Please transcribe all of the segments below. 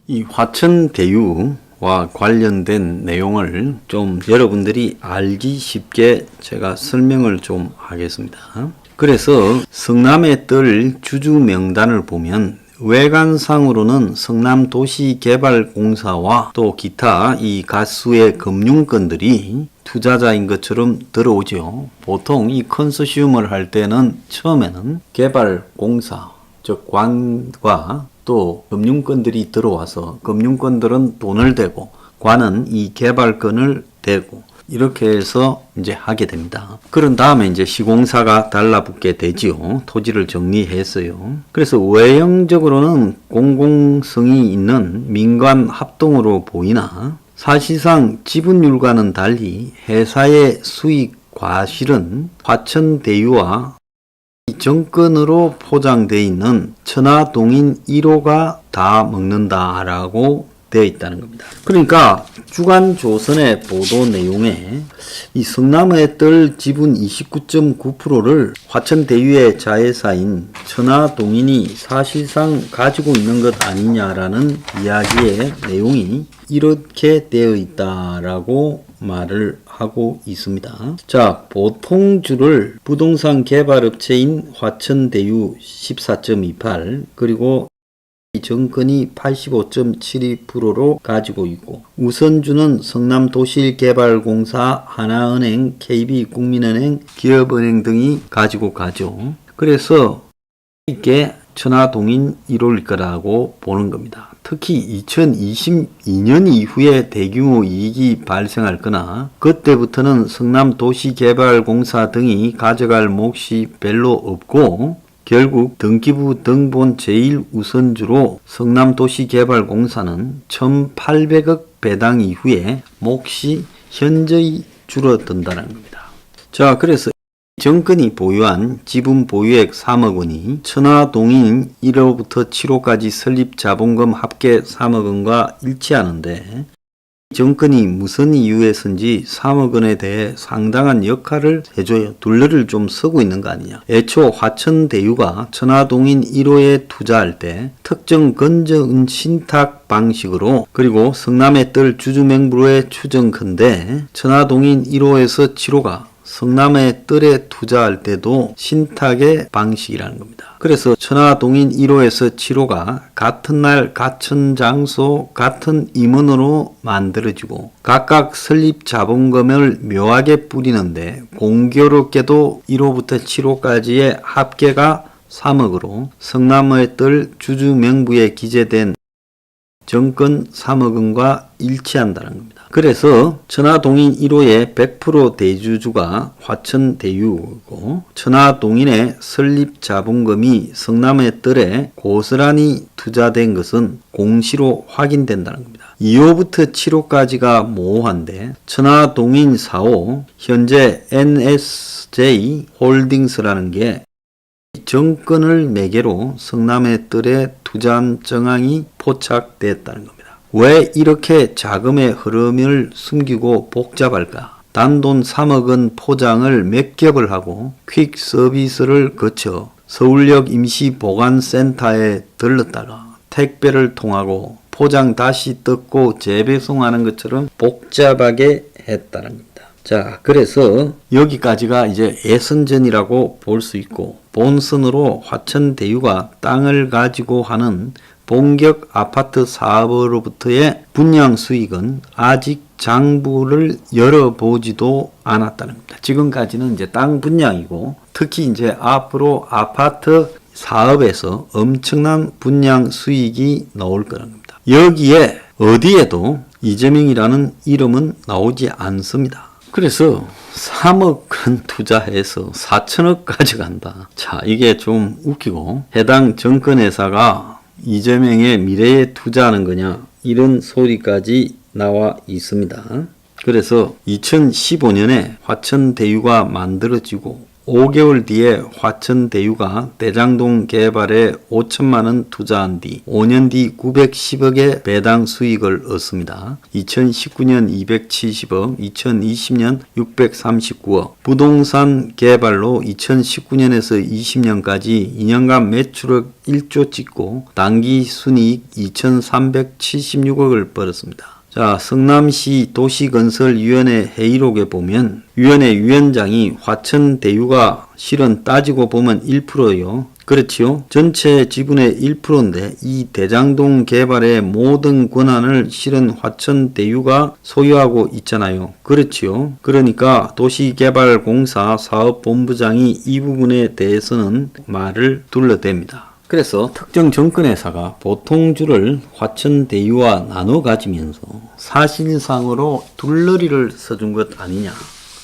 이 화천대유와 관련된 내용을 좀 여러분들이 알기 쉽게 제가 설명을 좀 하겠습니다. 그래서 성남의 뜰 주주 명단을 보면 외관상으로는 성남도시개발공사와 또 기타 이 가수의 금융권들이 투자자인 것처럼 들어오죠. 보통 이 컨소시엄을 할 때는 처음에는 개발공사, 즉 관과 또 금융권들이 들어와서 금융권들은 돈을 대고 관은 이 개발권을 대고 이렇게 해서 이제 하게 됩니다. 그런 다음에 이제 시공사가 달라붙게 되지요. 토지를 정리했어요. 그래서 외형적으로는 공공성이 있는 민관 합동으로 보이나 사실상 지분율과는 달리 회사의 수익 과실은 화천대유와 정권으로 포장되어 있는 천하동인 1호가 다 먹는다라고 되어 있다는 겁니다. 그러니까 주간조선의 보도 내용에 이 성남의 뜰 지분 29.9%를 화천대유의 자회사인 천하동인이 사실상 가지고 있는 것 아니냐라는 이야기의 내용이 이렇게 되어 있다라고 말을 하고 있습니다. 자, 보통주를 부동산 개발업체인 화천대유 14.28 그리고 정권이 85.72%로 가지고 있고 우선주는 성남도시개발공사, 하나은행, KB국민은행, 기업은행 등이 가지고 가죠. 그래서 이게 천하동인 1호일 거라고 보는 겁니다. 특히 2022년 이후에 대규모 이익이 발생할 거나 그때부터는 성남도시개발공사 등이 가져갈 몫이 별로 없고 결국 등기부 등본 제1우선주로 성남도시개발공사는 1,800억 배당 이후에 몫이 현저히 줄어든다는 겁니다. 자, 그래서 정권이 보유한 지분 보유액 3억 원이 천하동인 1호부터 7호까지 설립 자본금 합계 3억 원과 일치하는데 정권이 무슨 이유에선지 3억 원에 대해 상당한 역할을 해줘요. 둘레를 좀 서고 있는 거 아니냐. 애초 화천대유가 천하동인 1호에 투자할 때 특정 건전 신탁 방식으로 그리고 성남의 뜰 주주명부로의 추정컨대 천하동인 1호에서 7호가 성남의 뜰에 투자할 때도 신탁의 방식이라는 겁니다. 그래서 천하동인 1호에서 7호가 같은 날 같은 장소 같은 임원으로 만들어지고 각각 설립 자본금을 묘하게 뿌리는데 공교롭게도 1호부터 7호까지의 합계가 3억으로 성남의 뜰 주주 명부에 기재된 정권 3억 원과 일치한다는 겁니다. 그래서 천하동인 1호의 100% 대주주가 화천대유고 천하동인의 설립 자본금이 성남의 뜰에 고스란히 투자된 것은 공시로 확인된다는 겁니다. 2호부터 7호까지가 모호한데 천하동인 4호 현재 NSJ 홀딩스라는 게 정권을 매개로 성남의 뜰에 투자한 정황이 포착됐다는 겁니다. 왜 이렇게 자금의 흐름을 숨기고 복잡할까? 단돈 3억 원 포장을 몇 겹을 하고 퀵 서비스를 거쳐 서울역 임시보관센터에 들렀다가 택배를 통하고 포장 다시 뜯고 재배송하는 것처럼 복잡하게 했다는 겁니다. 자, 그래서 여기까지가 이제 예선전이라고 볼 수 있고 본선으로 화천대유가 땅을 가지고 하는 본격 아파트 사업으로부터의 분양 수익은 아직 장부를 열어보지도 않았다는 겁니다. 지금까지는 이제 땅 분양이고 특히 이제 앞으로 아파트 사업에서 엄청난 분양 수익이 나올 거라는 겁니다. 여기에 어디에도 이재명이라는 이름은 나오지 않습니다. 그래서 3억 원 투자해서 4천억 가져간다. 자, 이게 좀 웃기고 해당 정권회사가 이재명의 미래에 투자하는 거냐 이런 소리까지 나와 있습니다. 그래서 2015년에 화천대유가 만들어지고 5개월 뒤에 화천대유가 대장동 개발에 5천만 원 투자한 뒤 5년 뒤 910억의 배당 수익을 얻습니다. 2019년 270억, 2020년 639억. 부동산 개발로 2019년에서 20년까지 2년간 매출액 1조 찍고 당기 순이익 2,376억을 벌었습니다. 자, 성남시 도시건설위원회 회의록에 보면 위원회 위원장이 화천대유가 실은 따지고 보면 1%요. 그렇지요. 전체 지분의 1%인데 이 대장동 개발의 모든 권한을 실은 화천대유가 소유하고 있잖아요. 그렇지요. 그러니까 도시개발공사 사업본부장이 이 부분에 대해서는 말을 둘러댑니다. 그래서 특정 정권회사가 보통주를 화천대유와 나눠 가지면서 사실상으로 둘러리를 써준 것 아니냐,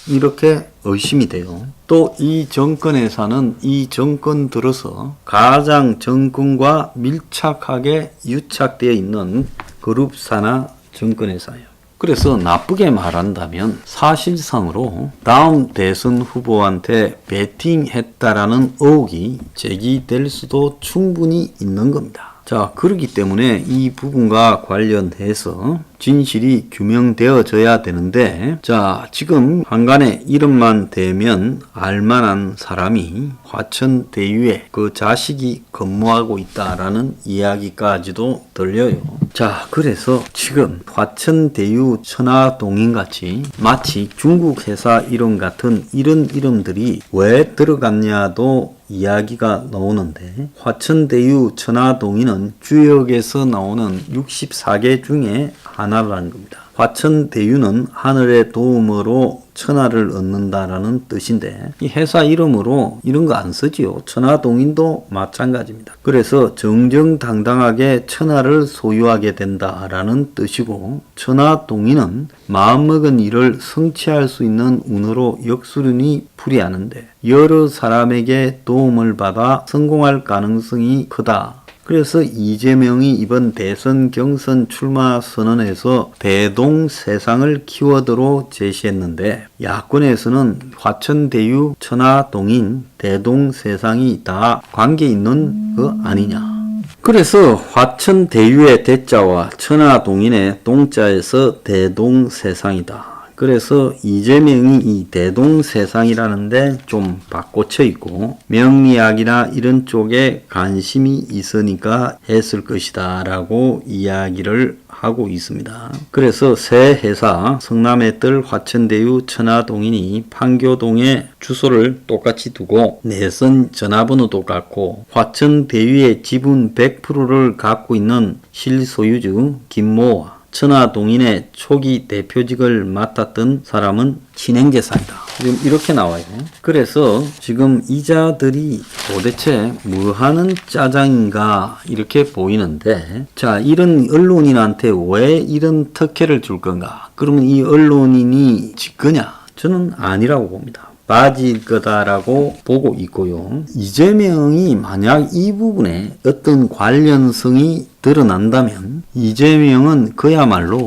이렇게 의심이 돼요. 또 이 정권회사는 이 정권 들어서 가장 정권과 밀착하게 유착되어 있는 그룹사나 정권회사예요. 그래서 나쁘게 말한다면 사실상으로 다음 대선 후보한테 배팅했다라는 의혹이 제기될 수도 충분히 있는 겁니다. 자, 그렇기 때문에 이 부분과 관련해서 진실이 규명되어져야 되는데, 자, 지금 한간에 이름만 대면 알만한 사람이 화천대유에 그 자식이 근무하고 있다라는 이야기까지도 들려요. 자, 그래서 지금 화천대유 천화동인같이 마치 중국 회사 이름 같은 이런 이름들이 왜 들어갔냐도 이야기가 나오는데, 화천대유 천화동인은 주역에서 나오는 64개 중에 하나라는 겁니다. 화천대유는 하늘의 도움으로 천하를 얻는다라는 뜻인데, 이 회사 이름으로 이런 거 안 쓰지요. 천하동인도 마찬가지입니다. 그래서 정정당당하게 천하를 소유하게 된다라는 뜻이고, 천하동인은 마음먹은 일을 성취할 수 있는 운으로 역수련이 풀이하는데 여러 사람에게 도움을 받아 성공할 가능성이 크다. 그래서 이재명이 이번 대선 경선 출마 선언에서 대동세상을 키워드로 제시했는데, 야권에서는 화천대유, 천하동인, 대동세상이 다 관계 있는 거 아니냐. 그래서 화천대유의 대자와 천하동인의 동자에서 대동세상이다. 그래서 이재명이 이 대동세상이라는데 좀 바꿔쳐 있고, 명리학이나 이런 쪽에 관심이 있으니까 했을 것이다 라고 이야기를 하고 있습니다. 그래서 새 회사 성남의 뜰 화천대유 천하동인이 판교동에 주소를 똑같이 두고 내선 전화번호도 같고, 화천대유의 지분 100%를 갖고 있는 실소유주 김모와 천하동인의 초기 대표직을 맡았던 사람은 친행제사이다. 지금 이렇게 나와요. 그래서 지금 이자들이 도대체 뭐 하는 짜장인가 이렇게 보이는데, 자, 이런 언론인한테 왜 이런 특혜를 줄 건가? 그러면 이 언론인이 직거냐? 저는 아니라고 봅니다. 빠질 거다라고 보고 있고요. 이재명이 만약 이 부분에 어떤 관련성이 드러난다면 이재명은 그야말로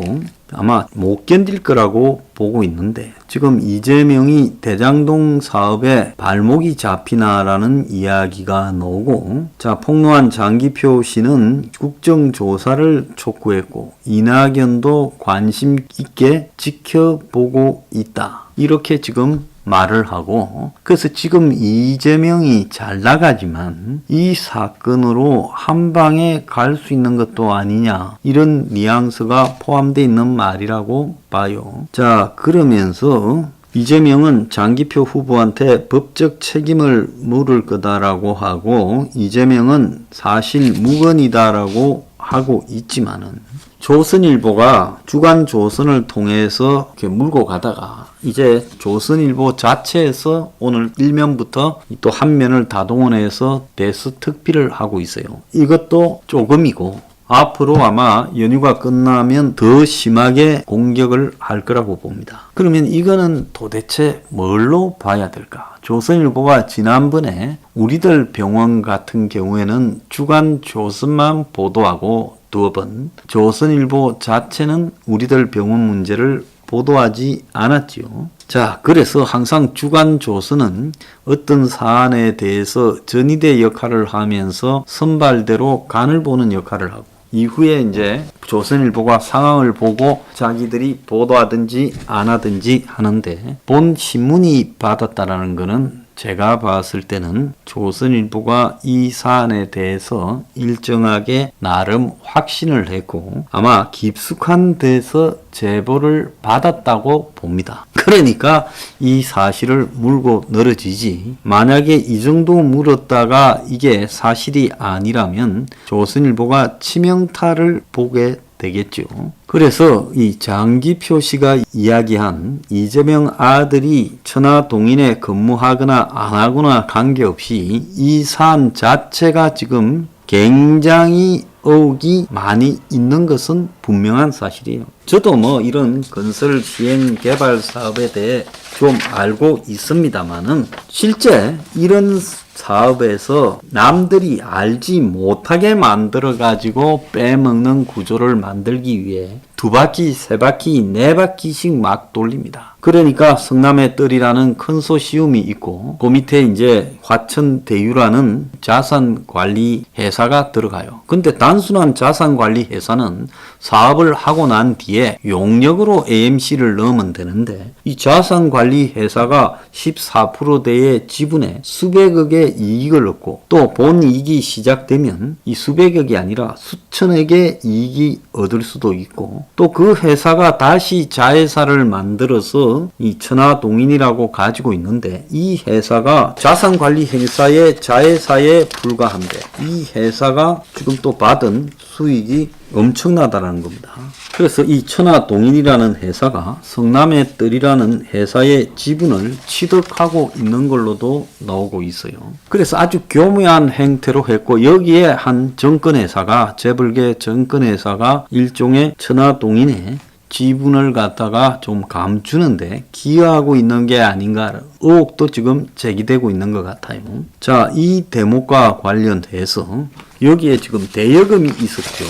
아마 못 견딜 거라고 보고 있는데, 지금 이재명이 대장동 사업에 발목이 잡히나라는 이야기가 나오고, 자, 폭로한 장기표 씨는 국정조사를 촉구했고 이낙연도 관심 있게 지켜보고 있다, 이렇게 지금 말을 하고, 그래서 지금 이재명이 잘 나가지만 이 사건으로 한 방에 갈 수 있는 것도 아니냐, 이런 뉘앙스가 포함되어 있는 말이라고 봐요. 자, 그러면서 이재명은 장기표 후보한테 법적 책임을 물을 거다라고 하고, 이재명은 사실 무근이다라고 하고 있지만은 조선일보가 주간 조선을 통해서 이렇게 물고 가다가 이제 조선일보 자체에서 오늘 일면부터 또 한 면을 다동원해서 대수특필을 하고 있어요. 이것도 조금이고 앞으로 아마 연휴가 끝나면 더 심하게 공격을 할 거라고 봅니다. 그러면 이거는 도대체 뭘로 봐야 될까? 조선일보가 지난번에 우리들 병원 같은 경우에는 주간 조선만 보도하고 2번, 조선일보 자체는 우리들 병원 문제를 보도하지 않았지요. 자, 그래서 항상 주간조선은 어떤 사안에 대해서 전위대 역할을 하면서 선발대로 간을 보는 역할을 하고, 이후에 이제 조선일보가 상황을 보고 자기들이 보도하든지 안 하든지 하는데, 본 신문이 받았다라는 것은 제가 봤을 때는 조선일보가 이 사안에 대해서 일정하게 나름 확신을 했고 아마 깊숙한 데서 제보를 받았다고 봅니다. 그러니까 이 사실을 물고 늘어지지, 만약에 이 정도 물었다가 이게 사실이 아니라면 조선일보가 치명타를 보게 되겠죠. 그래서 이 장기표 씨가 이야기한 이재명 아들이 천하동인에 근무하거나 안 하거나 관계없이 이 사안 자체가 지금 굉장히 의혹이 많이 있는 것은 분명한 사실이에요. 저도 뭐 이런 건설 시행 개발 사업에 대해 좀 알고 있습니다만은 실제 이런 사업에서 남들이 알지 못하게 만들어 가지고 빼먹는 구조를 만들기 위해 2바퀴, 3바퀴, 4바퀴씩 막 돌립니다. 그러니까 성남의 뜰이라는 컨소시움이 있고 그 밑에 이제 화천대유라는 자산관리 회사가 들어가요. 근데 단순한 자산관리 회사는 사업을 하고 난 뒤에 용역으로 AMC를 넣으면 되는데 이 자산관리 회사가 14%대의 지분에 수백억의 이익을 얻고 또 본 이익이 시작되면 이 수백억이 아니라 수천억의 이익이 얻을 수도 있고 또 그 회사가 다시 자회사를 만들어서 이 천하동인이라고 가지고 있는데 이 회사가 자산관리 회사의 자회사에 불과한데 이 회사가 지금 또 받은 수익이 엄청나다라는 겁니다. 그래서 이 천하동인이라는 회사가 성남의 뜰이라는 회사의 지분을 취득하고 있는 걸로도 나오고 있어요. 그래서 아주 교묘한 행태로 했고 여기에 한 정권회사가 재벌계 정권회사가 일종의 천하동인의 지분을 갖다가 좀 감추는데 기여하고 있는 게 아닌가 의혹도 지금 제기되고 있는 것 같아요. 자, 이 대목과 관련해서 여기에 지금 대여금이 있었죠.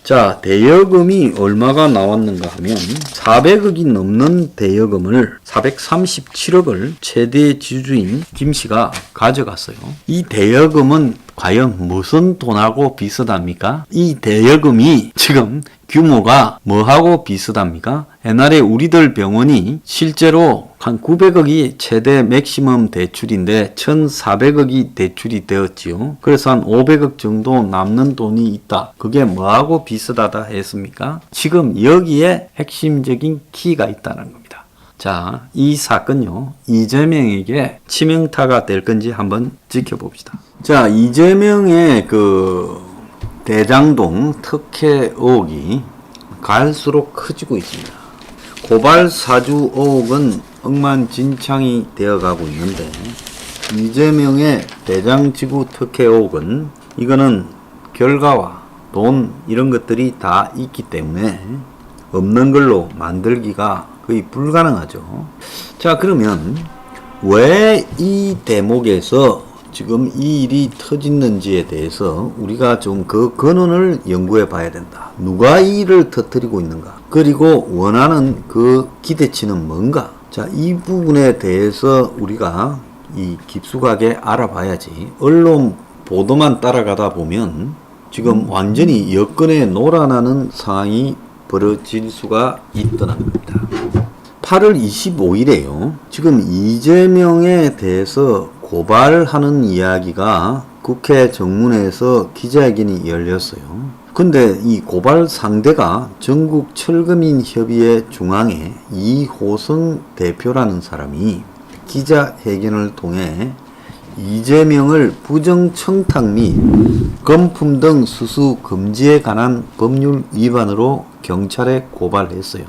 자, 대여금이 얼마가 나왔는가 하면 400억이 넘는 대여금을 437억을 최대 지주인 김 씨가 가져갔어요. 이 대여금은 과연 무슨 돈하고 비슷합니까? 이 대여금이 지금 규모가 뭐하고 비슷합니까? 옛날에 우리들 병원이 실제로 한 900억이 최대 맥시멈 대출인데 1400억이 대출이 되었지요. 그래서 한 500억 정도 남는 돈이 있다. 그게 뭐하고 비슷하다 했습니까? 지금 여기에 핵심적인 키가 있다는 겁니다. 자, 이 사건요, 이재명에게 치명타가 될 건지 한번 지켜봅시다. 자, 이재명의 그 대장동 특혜 의혹이 갈수록 커지고 있습니다. 고발 사주 의혹은 억만진창이 되어가고 있는데 이재명의 대장지구 특혜 의혹은 이거는 결과와 돈 이런 것들이 다 있기 때문에 없는 걸로 만들기가 거의 불가능하죠. 자, 그러면 왜 이 대목에서 지금 이 일이 터졌는지에 대해서 우리가 좀 그 근원을 연구해 봐야 된다. 누가 이 일을 터뜨리고 있는가? 그리고 원하는 그 기대치는 뭔가? 자, 이 부분에 대해서 우리가 이 깊숙하게 알아봐야지. 언론 보도만 따라가다 보면 지금 완전히 여건에 놀아나는 상황이 벌어질 수가 있다는 겁니다. 8월 25일에요. 지금 이재명에 대해서 고발하는 이야기가 국회 정문에서 기자회견이 열렸어요. 근데 이 고발 상대가 전국 철거민 협의회 중앙회 이호성 대표라는 사람이 기자회견을 통해 이재명을 부정청탁 및 금품 등 수수 금지에 관한 법률 위반으로 경찰에 고발했어요.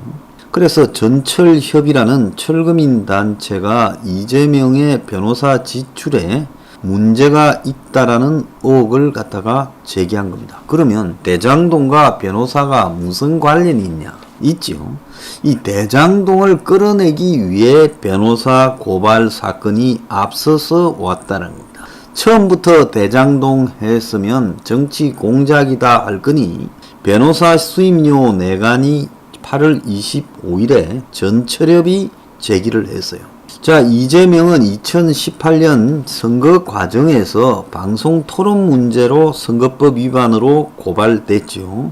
그래서 전철협의라는 철거민 단체가 이재명의 변호사 지출에 문제가 있다라는 의혹을 갖다가 제기한 겁니다. 그러면 대장동과 변호사가 무슨 관련이 있냐? 있지요. 이 대장동을 끌어내기 위해 변호사 고발 사건이 앞서서 왔다는 겁니다. 처음부터 대장동 했으면 정치 공작이다 할 거니 변호사 수임료 내간이 8월 25일에 전철협이 제기를 했어요. 자, 이재명은 2018년 선거 과정에서 방송 토론 문제로 선거법 위반으로 고발됐죠.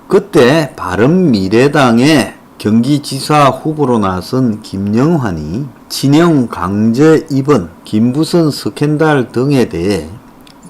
그때 바른미래당의 경기지사 후보로 나선 김영환이 친형 강제 입원, 김부선 스캔들 등에 대해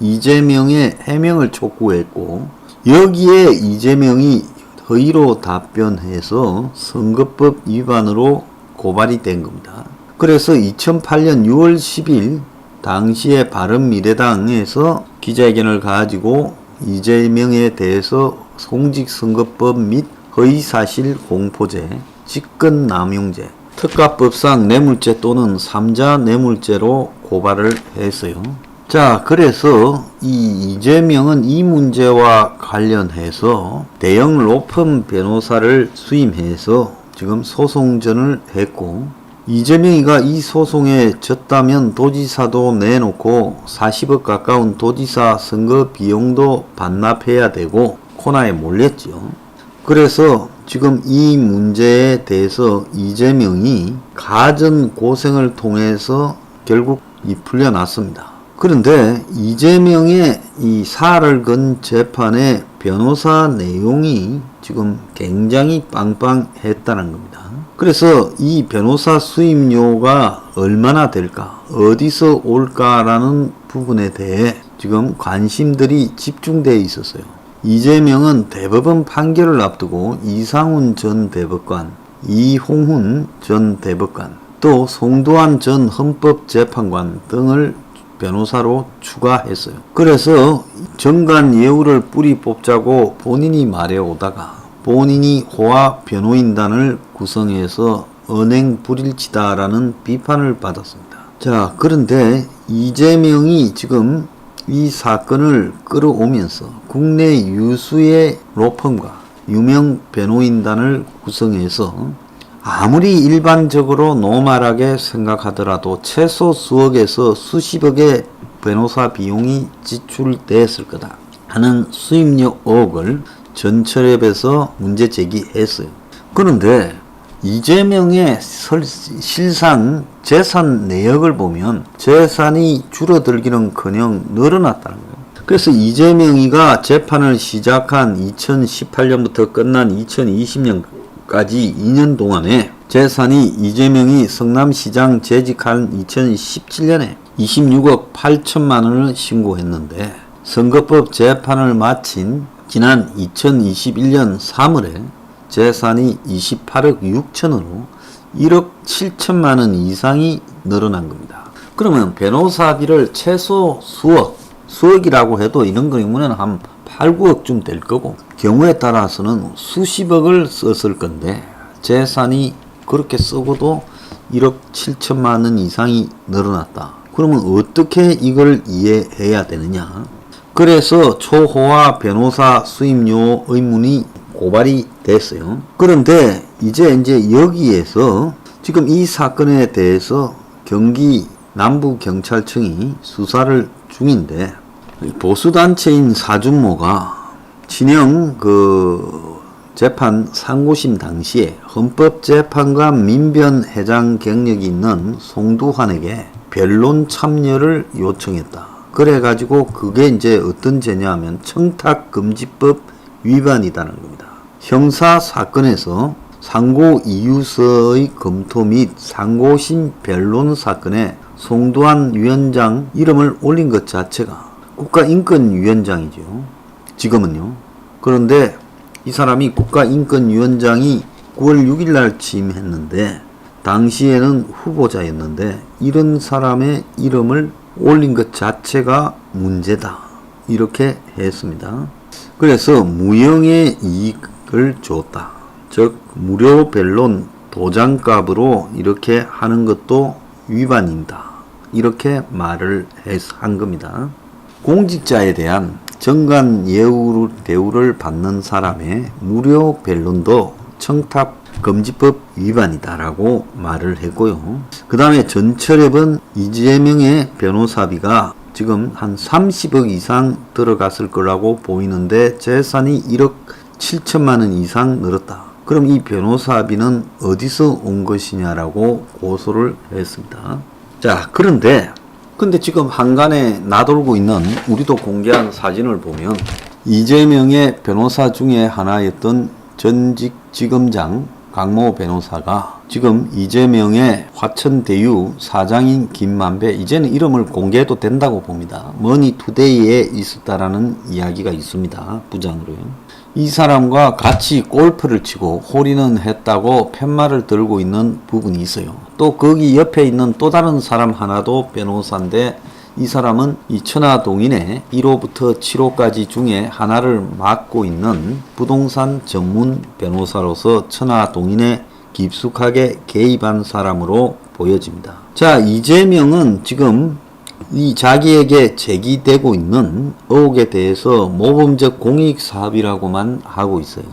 이재명의 해명을 촉구했고, 여기에 이재명이 허위로 답변해서 선거법 위반으로 고발이 된 겁니다. 그래서 2008년 6월 10일 당시에 바른미래당에서 기자회견을 가지고 이재명에 대해서 공직선거법 및 허위사실 공포죄, 직권남용죄, 특가법상 뇌물죄 또는 3자 뇌물죄로 고발을 했어요. 자, 그래서 이 이재명은 이 문제와 관련해서 대형 로펌 변호사를 수임해서 지금 소송전을 했고, 이재명이가 이 소송에 졌다면 도지사도 내놓고 40억 가까운 도지사 선거 비용도 반납해야 되고 코너에 몰렸죠. 그래서 지금 이 문제에 대해서 이재명이 가전 고생을 통해서 결국 풀려났습니다. 그런데 이재명의 이 사활을 건 재판의 변호사 내용이 지금 굉장히 빵빵했다는 겁니다. 그래서 이 변호사 수임료가 얼마나 될까, 어디서 올까라는 부분에 대해 지금 관심들이 집중되어 있었어요. 이재명은 대법원 판결을 앞두고 이상훈 전 대법관, 이홍훈 전 대법관, 또 송도한 전 헌법재판관 등을 변호사로 추가했어요. 그래서 정관 예우를 뿌리 뽑자고 본인이 말해오다가 본인이 호화 변호인단을 구성해서 언행 불일치다라는 비판을 받았습니다. 자, 그런데 이재명이 지금 이 사건을 끌어오면서 국내 유수의 로펌과 유명 변호인단을 구성해서 아무리 일반적으로 노멀하게 생각하더라도 최소 수억에서 수십억의 변호사 비용이 지출됐을 거다 하는 수임료 의혹을 전철협에서 문제 제기했어요. 그런데 이재명의 실상 재산 내역을 보면 재산이 줄어들기는커녕 늘어났다는 거예요. 그래서 이재명이가 재판을 시작한 2018년부터 끝난 2020년까지 2년 동안에 재산이 이재명이 성남시장 재직한 2017년에 26억 8천만 원을 신고했는데, 선거법 재판을 마친 지난 2021년 3월에 재산이 28억 6천으로 1억 7천만 원 이상이 늘어난 겁니다. 그러면 변호사비를 최소 수억이라고 해도 이런 경우는 한 8, 9억쯤 될 거고, 경우에 따라서는 수십억을 썼을 건데 재산이 그렇게 쓰고도 1억 7천만 원 이상이 늘어났다. 그러면 어떻게 이걸 이해해야 되느냐? 그래서 초호화 변호사 수임료 의문이 고발이 됐어요. 그런데 이제 여기에서 지금 이 사건에 대해서 경기 남부경찰청이 수사를 중인데, 보수단체인 사준모가 친형 재판 상고심 당시에 헌법재판관 민변회장 경력이 있는 송두환에게 변론 참여를 요청했다. 그래가지고 그게 이제 어떤 죄냐면 청탁금지법 위반이라는 겁니다. 형사 사건에서 상고 이유서의 검토 및 상고심 변론 사건에 송두환 위원장 이름을 올린 것 자체가 국가인권위원장이죠. 지금은요. 그런데 이 사람이 국가인권위원장이 9월 6일 날 취임했는데 당시에는 후보자였는데 이런 사람의 이름을 올린 것 자체가 문제다. 이렇게 했습니다. 그래서 무형의 이익을 줬다. 즉 무료 변론 도장값으로 이렇게 하는 것도 위반입니다. 이렇게 말을 한 겁니다. 공직자에 대한 정관 예우 대우를 받는 사람의 무료 변론도 청탁금지법 위반이다라고 말을 했고요. 그 다음에 전철협은 이재명의 변호사비가 지금 한 30억 이상 들어갔을 거라고 보이는데 재산이 1억 7천만 원 이상 늘었다. 그럼 이 변호사비는 어디서 온 것이냐라고 고소를 했습니다. 자, 근데 지금 한간에 나돌고 있는 우리도 공개한 사진을 보면 이재명의 변호사 중에 하나였던 전직 지검장 강모 변호사가 지금 이재명의 화천대유 사장인 김만배, 이제는 이름을 공개해도 된다고 봅니다. 머니투데이에 있었다라는 이야기가 있습니다. 부장으로요. 이 사람과 같이 골프를 치고 홀인은 했다고 팻말을 들고 있는 부분이 있어요. 또 거기 옆에 있는 또 다른 사람 하나도 변호사인데 이 사람은 이 천화동인의 1호부터 7호까지 중에 하나를 맡고 있는 부동산 전문 변호사로서 천화동인에 깊숙하게 개입한 사람으로 보여집니다. 자, 이재명은 지금 이 자기에게 제기되고 있는 의혹에 대해서 모범적 공익사업이라고만 하고 있어요.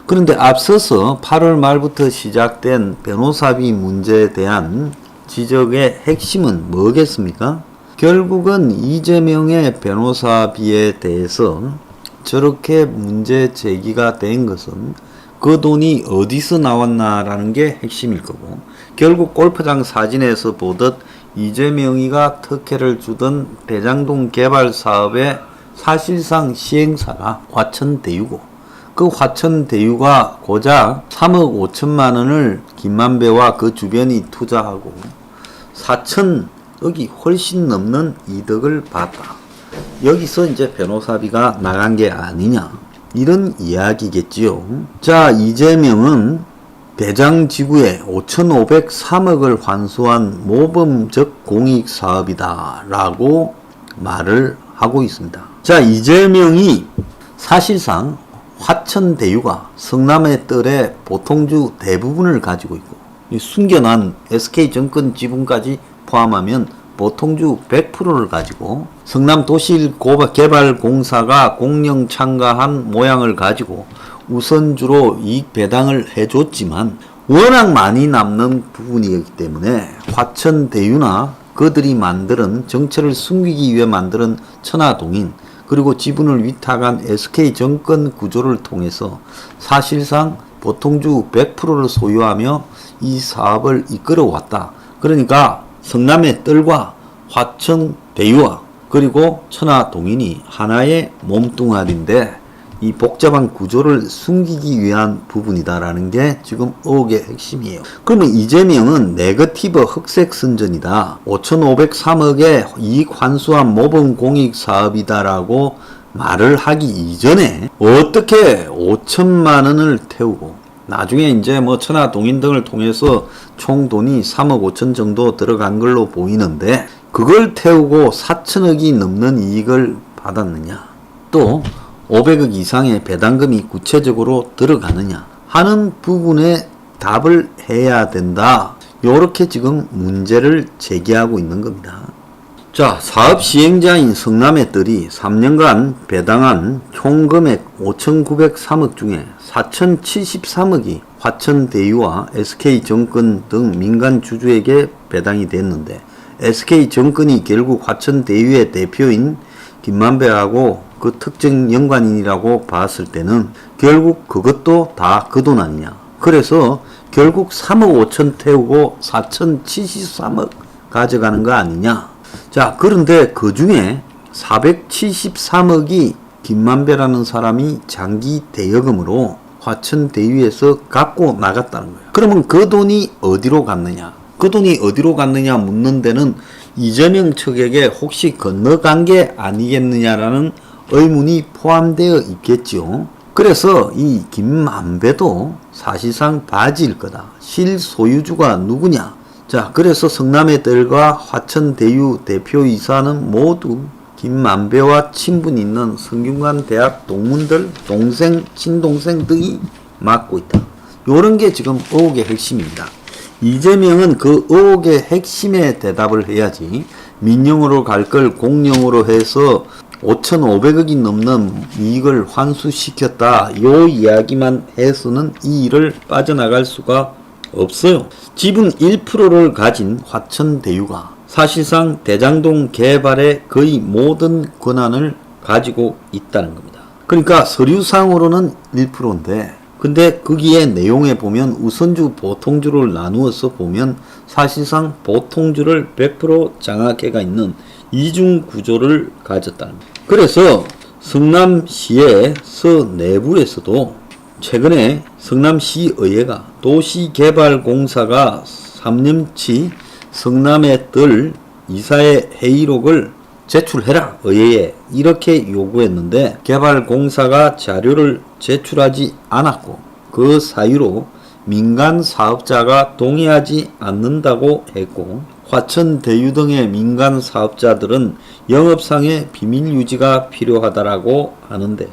그런데 앞서서 8월 말부터 시작된 변호사비 문제에 대한 지적의 핵심은 뭐겠습니까? 결국은 이재명의 변호사비에 대해서 저렇게 문제 제기가 된 것은 그 돈이 어디서 나왔나라는 게 핵심일 거고, 결국 골프장 사진에서 보듯 이재명이가 특혜를 주던 대장동 개발 사업의 사실상 시행사가 화천대유고, 그 화천대유가 고작 3억 5천만 원을 김만배와 그 주변이 투자하고 4천억이 훨씬 넘는 이득을 봤다. 여기서 이제 변호사비가 나간 게 아니냐, 이런 이야기겠지요. 자, 이재명은 대장지구에 5,503억을 환수한 모범적 공익사업이다 라고 말을 하고 있습니다. 자, 이재명이 사실상 화천대유가 성남의 뜰의 보통주 대부분을 가지고 있고 숨겨난 SK증권 지분까지 포함하면 보통주 100%를 가지고 성남도시개발공사가 공영 참가한 모양을 가지고 우선주로 이익 배당을 해줬지만 워낙 많이 남는 부분이기 때문에 화천대유나 그들이 만드는 정체를 숨기기 위해 만드는 천화동인, 그리고 지분을 위탁한 SK증권 구조를 통해서 사실상 보통주 100%를 소유하며 이 사업을 이끌어왔다. 그러니까 성남의 뜰과 화천대유와 그리고 천화동인이 하나의 몸뚱아리인데 이 복잡한 구조를 숨기기 위한 부분이다라는 게 지금 의혹의 핵심이에요. 그러면 이재명은 네거티브 흑색 선전이다, 5,503억의 이익 환수한 모범 공익 사업이다라고 말을 하기 이전에 어떻게 5천만 원을 태우고 나중에 이제 뭐 천화동인 등을 통해서 총 돈이 3억 5천 정도 들어간 걸로 보이는데 그걸 태우고 4천억이 넘는 이익을 받았느냐, 또 500억 이상의 배당금이 구체적으로 들어가느냐 하는 부분에 답을 해야 된다. 요렇게 지금 문제를 제기하고 있는 겁니다. 자, 사업 시행자인 성남의 뜰이 3년간 배당한 총 금액 5,903억 중에 4,073억이 화천대유와 SK증권 등 민간 주주에게 배당이 됐는데 SK증권이 결국 화천대유의 대표인 김만배하고 그 특정 연관인이라고 봤을 때는 결국 그것도 다 그 돈 아니냐. 그래서 결국 3억 5천 태우고 4,073억 가져가는 거 아니냐. 자, 그런데 그 중에 473억이 김만배라는 사람이 장기 대여금으로 화천대유에서 갖고 나갔다는 거예요. 그러면 그 돈이 어디로 갔느냐? 그 돈이 어디로 갔느냐 묻는 데는 이재명 측에게 혹시 건너간 게 아니겠느냐라는 의문이 포함되어 있겠죠. 그래서 이 김만배도 사실상 바지일 거다. 실소유주가 누구냐? 자, 그래서 성남의 뜰과 화천대유 대표이사는 모두 김만배와 친분 있는 성균관 대학 동문들, 동생, 친동생 등이 맡고 있다. 요런 게 지금 의혹의 핵심입니다. 이재명은 그 의혹의 핵심에 대답을 해야지 민영으로 갈 걸 공영으로 해서 5,500억이 넘는 이익을 환수시켰다. 요 이야기만 해서는 이 일을 빠져나갈 수가 없어요. 지분 1%를 가진 화천대유가 사실상 대장동 개발의 거의 모든 권한을 가지고 있다는 겁니다. 그러니까 서류상으로는 1%인데 근데 거기에 내용에 보면 우선주, 보통주를 나누어서 보면 사실상 보통주를 100% 장악해가 있는 이중 구조를 가졌다는 거예요. 그래서 성남시의 내부에서도 최근에 성남시의회가 도시개발공사가 3년치 성남의 뜰 이사의 회의록을 제출해라 의회에 이렇게 요구했는데 개발공사가 자료를 제출하지 않았고 그 사유로 민간 사업자가 동의하지 않는다고 했고 화천대유 등의 민간 사업자들은 영업상의 비밀 유지가 필요하다라고 하는데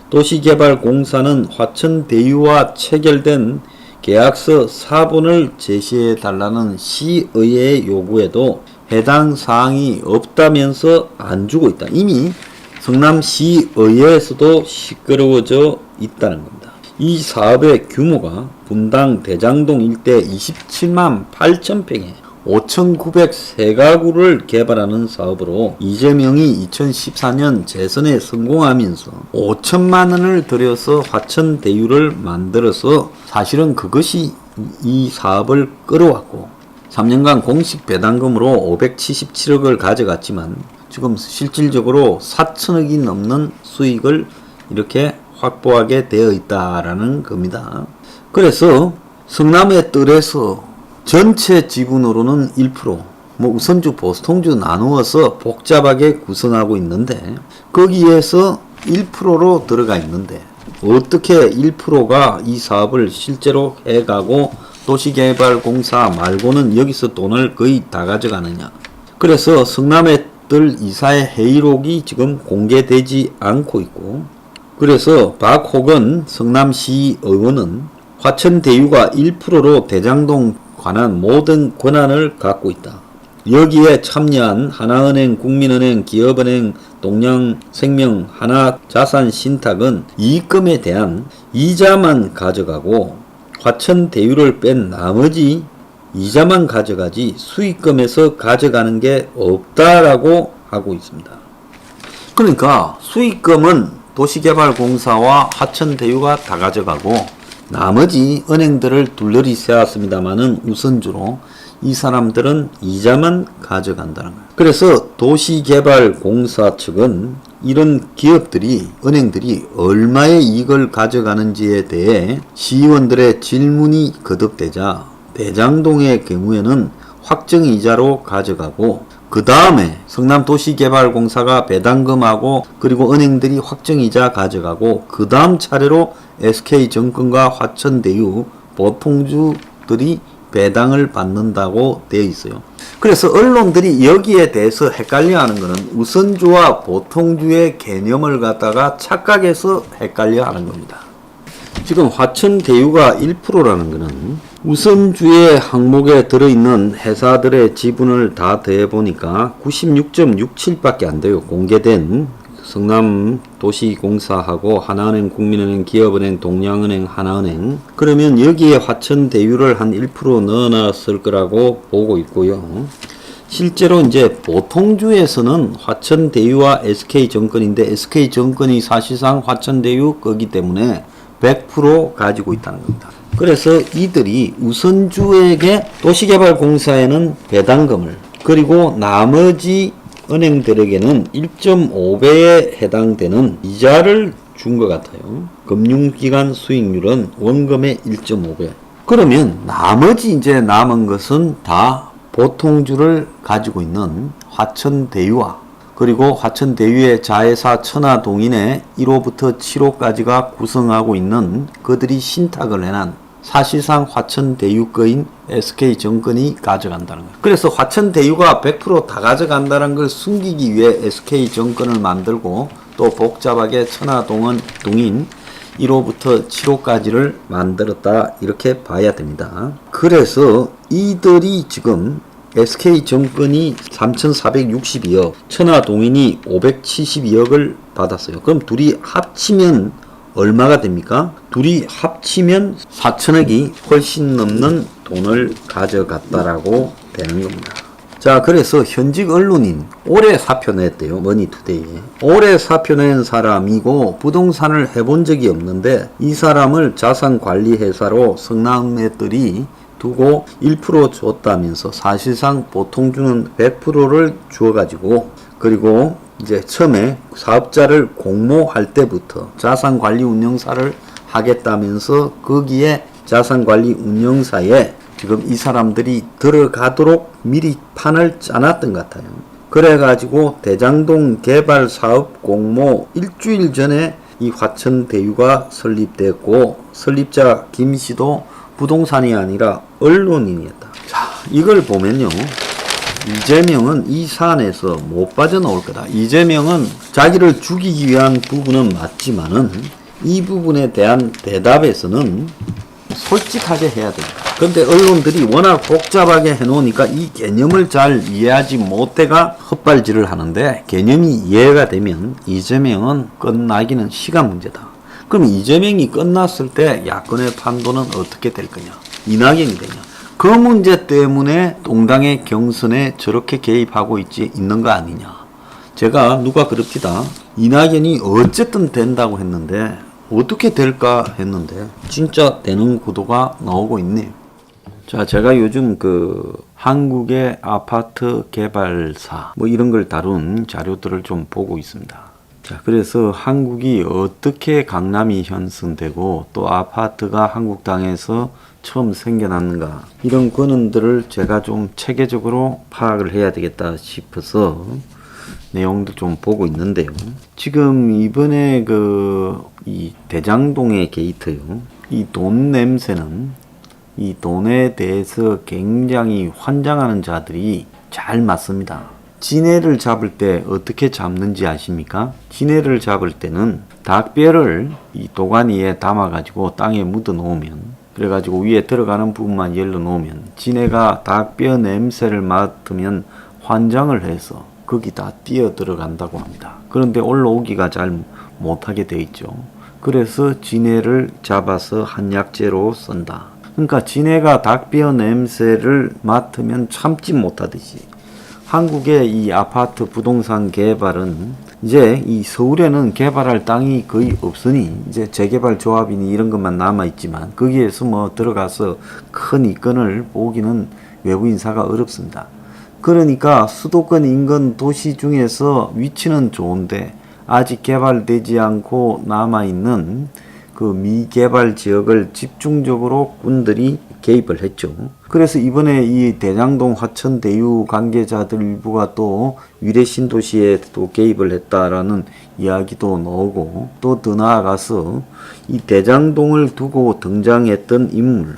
도시개발공사는 화천대유와 체결된 계약서 사본을 제시해 달라는 시의회의 요구에도 해당 사항이 없다면서 안 주고 있다. 이미 성남시의회에서도 시끄러워져 있다는 겁니다. 이 사업의 규모가 분당 대장동 일대 27만 8천 평에 5,903가구를 개발하는 사업으로 이재명이 2014년 재선에 성공하면서 5천만 원을 들여서 화천대유를 만들어서 사실은 그것이 이 사업을 끌어왔고 3년간 공식 배당금으로 577억을 가져갔지만 지금 실질적으로 4천억이 넘는 수익을 이렇게 확보하게 되어 있다라는 겁니다. 그래서 성남의 뜰에서 전체 지분으로는 1%, 우선주, 보통주 나누어서 복잡하게 구성하고 있는데 거기에서 1%로 들어가 있는데 어떻게 1%가 이 사업을 실제로 해가고 도시개발공사 말고는 여기서 돈을 거의 다 가져가느냐. 그래서 성남의 뜰 이사의 회의록이 지금 공개되지 않고 있고 그래서 박호건 성남시 의원은 화천대유가 1%로 대장동 관한 모든 권한을 갖고 있다. 여기에 참여한 하나은행, 국민은행, 기업은행, 동양생명, 하나자산신탁은 이익금에 대한 이자만 가져가고 화천대유를 뺀 나머지 이자만 가져가지 수익금에서 가져가는 게 없다라고 하고 있습니다. 그러니까 수익금은 도시개발공사와 화천대유가 다 가져가고 나머지 은행들을 둘러리 세웠습니다마는 우선주로 이 사람들은 이자만 가져간다는 거예요. 그래서 도시개발공사 측은 이런 기업들이, 은행들이 얼마의 이익을 가져가는지에 대해 시의원들의 질문이 거듭되자 대장동의 경우에는 확정이자로 가져가고 그 다음에 성남도시개발공사가 배당금하고 그리고 은행들이 확정이자 가져가고 그 다음 차례로 SK증권과 화천대유 보통주들이 배당을 받는다고 되어 있어요. 그래서 언론들이 여기에 대해서 헷갈려하는 것은 우선주와 보통주의 개념을 갖다가 착각해서 헷갈려하는 겁니다. 지금 화천대유가 1%라는 것은 우선주의 항목에 들어있는 회사들의 지분을 다 더해보니까 96.67밖에 안 돼요. 공개된 성남도시공사하고 하나은행, 국민은행, 기업은행, 동양은행, 하나은행. 그러면 여기에 화천대유를 한 1% 넣어놨을 거라고 보고 있고요. 실제로 이제 보통주에서는 화천대유와 SK증권인데 SK증권이 사실상 화천대유 거기 때문에 100% 가지고 있다는 겁니다. 그래서 이들이 우선주에게 도시개발공사에는 배당금을 그리고 나머지 은행들에게는 1.5배에 해당되는 이자를 준 것 같아요. 금융기관 수익률은 원금의 1.5배. 그러면 나머지 이제 남은 것은 다 보통주를 가지고 있는 화천대유와 그리고 화천대유의 자회사 천하동인의 1호부터 7호까지가 구성하고 있는 그들이 신탁을 해난 사실상 화천대유 거인 SK증권이 가져간다는 거예요. 그래서 화천대유가 100% 다 가져간다는 걸 숨기기 위해 SK증권을 만들고 또 복잡하게 천하동인 1호부터 7호까지를 만들었다 이렇게 봐야 됩니다. 그래서 이들이 지금 SK증권이 3,462억, 천하동인이 572억을 받았어요. 그럼 둘이 합치면 얼마가 됩니까? 둘이 합치면 4천억이 훨씬 넘는 돈을 가져갔다라고 되는 겁니다. 자, 그래서 현직 언론인 올해 사표 냈대요. 머니투데이에. 올해 사표 낸 사람이고 부동산을 해본 적이 없는데 이 사람을 자산관리회사로 성남매들이 두고 1% 줬다면서 사실상 보통 주는 100%를 주어가지고, 그리고 이제 처음에 사업자를 공모할 때부터 자산관리 운영사를 하겠다면서 거기에 자산관리 운영사에 지금 이 사람들이 들어가도록 미리 판을 짜놨던 것 같아요. 그래가지고 대장동 개발 사업 공모 일주일 전에 이 화천대유가 설립됐고, 설립자 김 씨도 부동산이 아니라 언론인이었다. 자, 이걸 보면요, 이재명은 이 사안에서 못 빠져나올 거다. 이재명은 자기를 죽이기 위한 부분은 맞지만은 이 부분에 대한 대답에서는 솔직하게 해야 됩니다. 근데 언론들이 워낙 복잡하게 해놓으니까 이 개념을 잘 이해하지 못해가 헛발질을 하는데, 개념이 이해가 되면 이재명은 끝나기는 시간 문제다. 그럼 이재명이 끝났을 때 야권의 판도는 어떻게 될 거냐? 이낙연이 되냐? 그 문제 때문에 동당의 경선에 저렇게 개입하고 있는 거 아니냐? 제가 누가 그럽디다. 이낙연이 어쨌든 된다고 했는데 어떻게 될까 했는데 진짜 되는 구도가 나오고 있네요. 자, 제가 요즘 한국의 아파트 개발사 이런 걸 다룬 자료들을 좀 보고 있습니다. 자, 그래서 한국이 어떻게 강남이 형성되고 또 아파트가 한국 땅에서 처음 생겨났는가, 이런 근원들을 제가 좀 체계적으로 파악을 해야 되겠다 싶어서 내용도 좀 보고 있는데요. 지금 이번에 이 대장동의 게이트요, 이 돈 냄새는 이 돈에 대해서 굉장히 환장하는 자들이 잘 맞습니다. 지네를 잡을 때 어떻게 잡는지 아십니까? 지네를 잡을 때는 닭뼈를 이 도가니에 담아가지고 땅에 묻어 놓으면, 그래가지고 위에 들어가는 부분만 열러 놓으면 지네가 닭뼈 냄새를 맡으면 환장을 해서 거기다 뛰어 들어간다고 합니다. 그런데 올라오기가 잘 못하게 돼 있죠. 그래서 지네를 잡아서 한약재로 쓴다. 그러니까 지네가 닭뼈 냄새를 맡으면 참지 못하듯이 한국의 이 아파트 부동산 개발은 이제 이 서울에는 개발할 땅이 거의 없으니 이제 재개발 조합이니 이런 것만 남아 있지만 거기에서 들어가서 큰 이권을 보기는 외부 인사가 어렵습니다. 그러니까 수도권 인근 도시 중에서 위치는 좋은데 아직 개발되지 않고 남아있는 그 미개발 지역을 집중적으로 군들이 개입을 했죠. 그래서 이번에 이 대장동 화천대유 관계자들 일부가 또 위례 신도시에 또 개입을 했다라는 이야기도 나오고, 또 더 나아가서 이 대장동을 두고 등장했던 인물,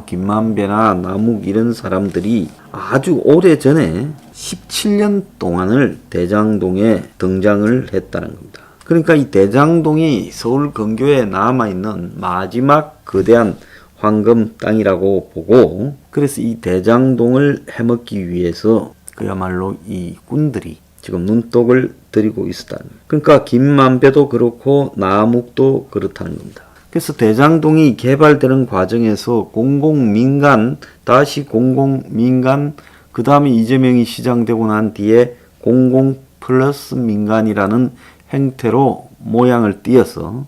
김만배나 남욱 이런 사람들이 아주 오래 전에 17년 동안을 대장동에 등장을 했다는 겁니다. 그러니까 이 대장동이 서울 근교에 남아있는 마지막 거대한 황금 땅이라고 보고, 그래서 이 대장동을 해먹기 위해서 그야말로 이 군들이 지금 눈독을 들이고 있었다는 거예요. 그러니까 김만배도 그렇고 남욱도 그렇다는 겁니다. 그래서 대장동이 개발되는 과정에서 공공민간, 다시 공공민간, 그 다음에 이재명이 시장되고 난 뒤에 공공 플러스 민간이라는 행태로 모양을 띄어서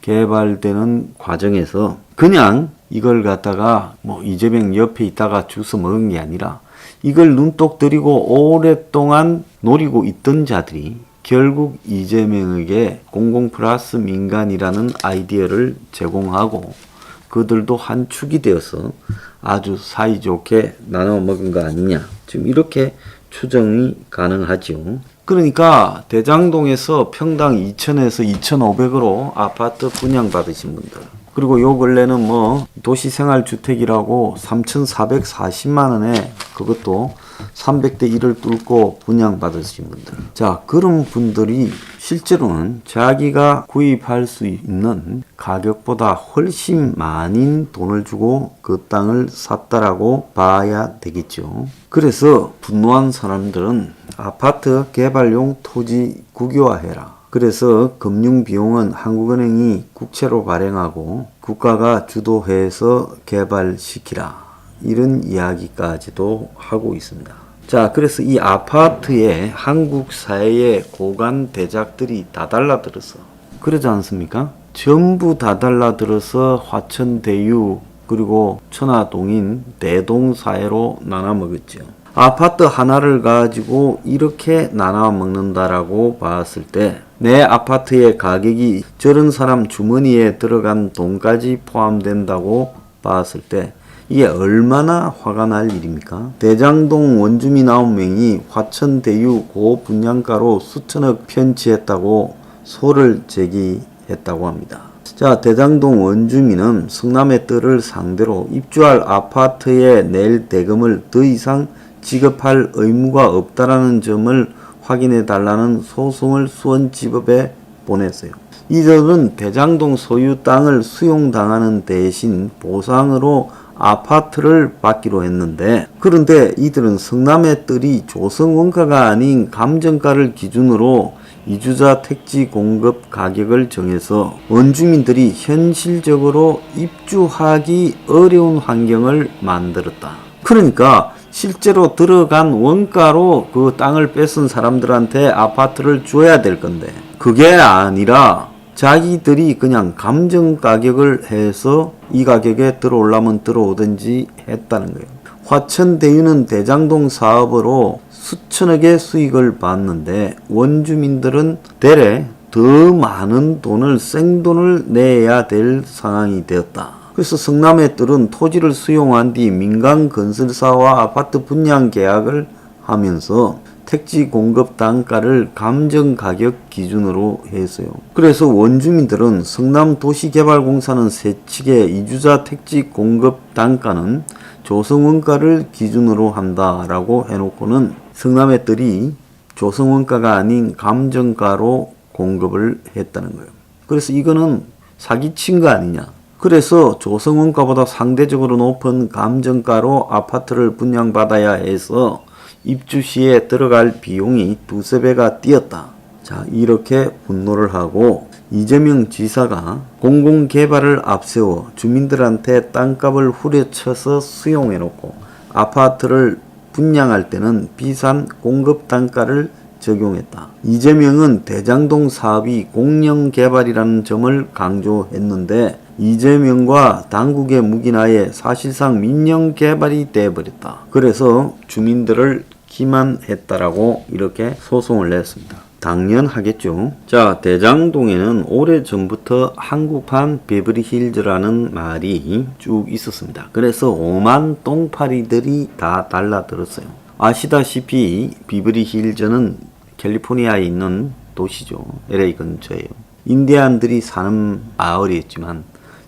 개발되는 과정에서 그냥 이걸 갖다가 이재명 옆에 있다가 주워 먹은 게 아니라 이걸 눈독 들이고 오랫동안 노리고 있던 자들이 결국 이재명에게 공공 플러스 민간이라는 아이디어를 제공하고 그들도 한 축이 되어서 아주 사이좋게 나눠 먹은 거 아니냐, 지금 이렇게 추정이 가능하죠. 그러니까 대장동에서 평당 2,000에서 2,500으로 아파트 분양받으신 분들, 그리고 요 근래는 도시생활주택이라고 3,440만 원에 그것도 300대 1을 뚫고 분양받으신 분들, 자, 그런 분들이 실제로는 자기가 구입할 수 있는 가격보다 훨씬 많은 돈을 주고 그 땅을 샀다라고 봐야 되겠죠. 그래서 분노한 사람들은 아파트 개발용 토지 국유화해라. 그래서 금융 비용은 한국은행이 국채로 발행하고 국가가 주도해서 개발시키라, 이런 이야기까지도 하고 있습니다. 자, 그래서 이 아파트에 한국 사회의 고관 대작들이 다 달라들었어. 그러지 않습니까? 전부 다 달라들어서 화천대유 그리고 천화동인 대동사회로 나눠 먹었죠. 아파트 하나를 가지고 이렇게 나눠 먹는다라고 봤을 때 내 아파트의 가격이 저런 사람 주머니에 들어간 돈까지 포함된다고 봤을 때 이게 얼마나 화가 날 일입니까? 대장동 원주민 9명이 화천대유 고분양가로 수천억 편취했다고 소를 제기했다고 합니다. 자, 대장동 원주민은 성남의 뜰을 상대로 입주할 아파트에 낼 대금을 더 이상 지급할 의무가 없다라는 점을 확인해 달라는 소송을 수원지법에 보냈어요. 이들은 대장동 소유 땅을 수용당하는 대신 보상으로 아파트를 받기로 했는데, 그런데 이들은 성남의 뜰이 조성원가가 아닌 감정가를 기준으로 이주자 택지 공급 가격을 정해서 원주민들이 현실적으로 입주하기 어려운 환경을 만들었다. 그러니까 실제로 들어간 원가로 그 땅을 뺏은 사람들한테 아파트를 줘야 될 건데 그게 아니라 자기들이 그냥 감정 가격을 해서 이 가격에 들어오려면 들어오든지 했다는 거예요. 화천대유는 대장동 사업으로 수천억의 수익을 봤는데 원주민들은 대래 더 많은 돈을 생돈을 내야 될 상황이 되었다. 그래서 성남의 뜰은 토지를 수용한 뒤 민간 건설사와 아파트 분양 계약을 하면서 택지 공급 단가를 감정 가격 기준으로 했어요. 그래서 원주민들은 성남도시개발공사는 세칙의 이주자 택지 공급 단가는 조성원가를 기준으로 한다라고 해놓고는 성남의 뜰이 조성원가가 아닌 감정가로 공급을 했다는 거예요. 그래서 이거는 사기친 거 아니냐. 그래서 조성원가보다 상대적으로 높은 감정가로 아파트를 분양받아야 해서 입주 시에 들어갈 비용이 두세 배가 뛰었다. 자, 이렇게 분노를 하고 이재명 지사가 공공개발을 앞세워 주민들한테 땅값을 후려쳐서 수용해놓고 아파트를 분양할 때는 비싼 공급 단가를 적용했다. 이재명은 대장동 사업이 공영개발이라는 점을 강조했는데 이재명과 당국의 묵인하에 사실상 민영개발이 되어버렸다. 그래서 주민들을 기만했다라고 이렇게 소송을 냈습니다. 당연하겠죠. 자, 대장동에는 오래전부터 한국판 베버리힐즈라는 말이 쭉 있었습니다. 그래서 5만 똥파리들이 다 달라들었어요. 아시다시피 비버리힐즈는 캘리포니아에 있는 도시죠. LA 근처에요. 인디안들이 사는 마을이었지만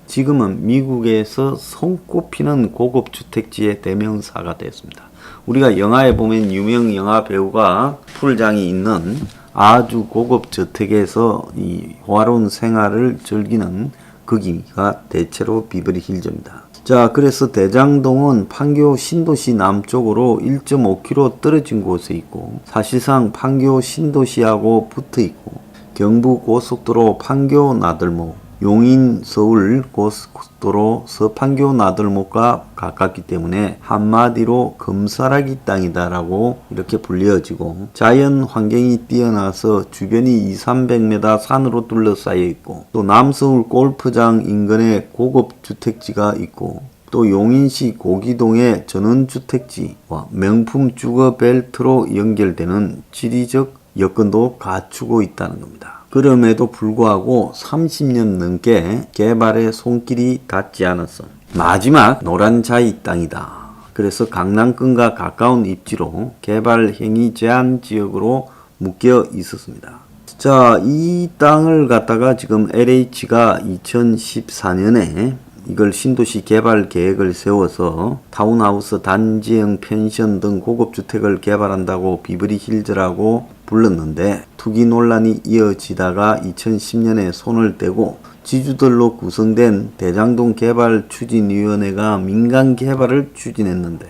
지금은 미국에서 손꼽히는 고급 주택지의 대명사가 되었습니다. 우리가 영화에 보면 유명 영화 배우가 풀장이 있는 아주 고급 저택에서 이 호화로운 생활을 즐기는 거기가 대체로 비버리힐즈입니다. 자, 그래서 대장동은 판교 신도시 남쪽으로 1.5km 떨어진 곳에 있고 사실상 판교 신도시하고 붙어 있고 경부 고속도로 판교 나들목, 용인 서울 고속도로 서판교 나들목과 가깝기 때문에 한마디로 금사라기 땅이다라고 이렇게 불려지고 자연 환경이 뛰어나서 주변이 200~300m 산으로 둘러싸여 있고 또 남서울 골프장 인근에 고급 주택지가 있고 또 용인시 고기동의 전원주택지와 명품 주거벨트로 연결되는 지리적 여건도 갖추고 있다는 겁니다. 그럼에도 불구하고 30년 넘게 개발의 손길이 닿지 않았어. 마지막 노란자이 땅이다. 그래서 강남권과 가까운 입지로 개발 행위 제한 지역으로 묶여 있었습니다. 자, 이 땅을 갖다가 지금 LH가 2014년에 이걸 신도시 개발 계획을 세워서 타운하우스, 단지형 펜션 등 고급주택을 개발한다고 비버리힐즈라고 불렀는데 투기 논란이 이어지다가 2010년에 손을 떼고 지주들로 구성된 대장동 개발추진위원회가 민간 개발을 추진했는데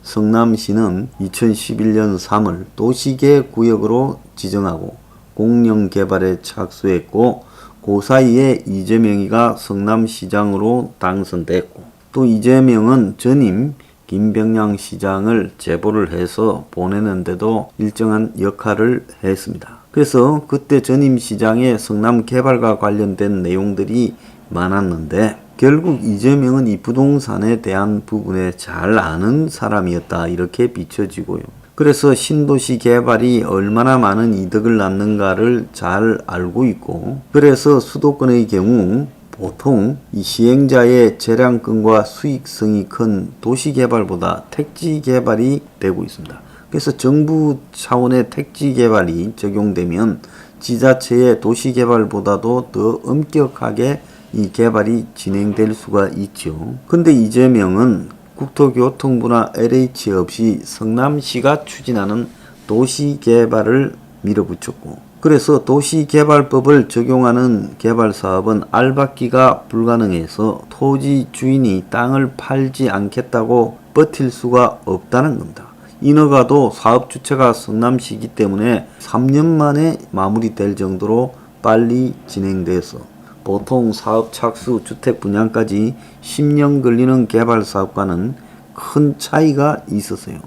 성남시는 2011년 3월 도시계획구역으로 지정하고 공영개발에 착수했고 그 사이에 이재명이가 성남시장으로 당선됐고 또 이재명은 전임 김병량 시장을 제보를 해서 보내는데도 일정한 역할을 했습니다. 그래서 그때 전임 시장의 성남 개발과 관련된 내용들이 많았는데 결국 이재명은 이 부동산에 대한 부분에 잘 아는 사람이었다 이렇게 비춰지고요. 그래서 신도시 개발이 얼마나 많은 이득을 낳는가를 잘 알고 있고, 그래서 수도권의 경우 보통 이 시행자의 재량권과 수익성이 큰 도시개발보다 택지개발이 되고 있습니다. 그래서 정부 차원의 택지개발이 적용되면 지자체의 도시개발보다도 더 엄격하게 이 개발이 진행될 수가 있죠. 근데 이재명은 국토교통부나 LH 없이 성남시가 추진하는 도시개발을 밀어붙였고, 그래서 도시개발법을 적용하는 개발사업은 알박기가 불가능해서 토지 주인이 땅을 팔지 않겠다고 버틸 수가 없다는 겁니다. 인허가도 사업 주체가 성남시이기 때문에 3년 만에 마무리될 정도로 빨리 진행돼서 보통 사업 착수, 주택 분양까지 10년 걸리는 개발사업과는 큰 차이가 있었어요.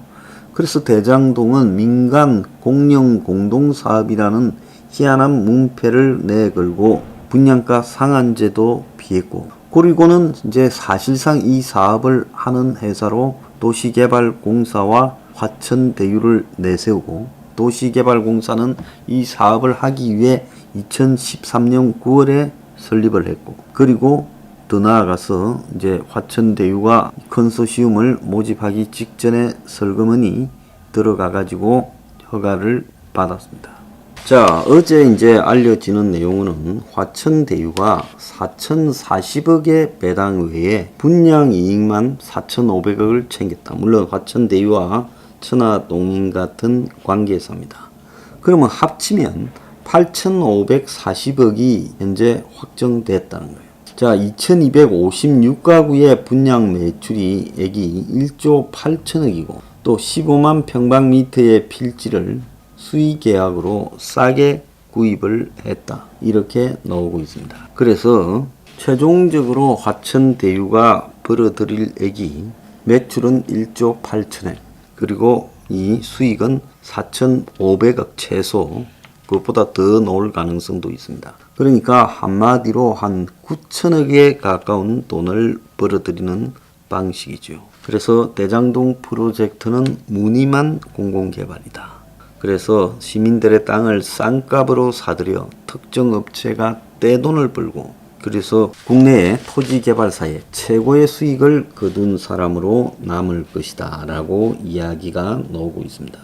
그래서 대장동은 민간 공영 공동사업이라는 희한한 문패를 내걸고 분양가 상한제도 피했고, 그리고는 이제 사실상 이 사업을 하는 회사로 도시개발공사와 화천대유를 내세우고, 도시개발공사는 이 사업을 하기 위해 2013년 9월에 설립을 했고, 그리고 더 나아가서 이제 화천대유가 컨소시움을 모집하기 직전에 설거문이 들어가 가지고 허가를 받았습니다. 자, 어제 이제 알려지는 내용은 화천대유가 4,040억의 배당 외에 분양 이익만 4,500억을 챙겼다. 물론 화천대유와 천화동인 같은 관계사입니다. 그러면 합치면 8,540억이 현재 확정됐다는 거예요. 자, 2,256가구의 분양 매출액이 1조 8천억이고 또 15만 평방미터의 필지를 수의계약으로 싸게 구입을 했다. 이렇게 나오고 있습니다. 그래서 최종적으로 화천대유가 벌어들일 액이 매출은 1조 8천억, 그리고 이 수익은 4,500억 최소, 그것보다 더 나올 가능성도 있습니다. 그러니까 한마디로 한 9천억에 가까운 돈을 벌어들이는 방식이죠. 그래서 대장동 프로젝트는 무늬만 공공개발이다. 그래서 시민들의 땅을 싼 값으로 사들여 특정 업체가 떼돈을 벌고, 그래서 국내의 토지개발사에 최고의 수익을 거둔 사람으로 남을 것이다 라고 이야기가 나오고 있습니다.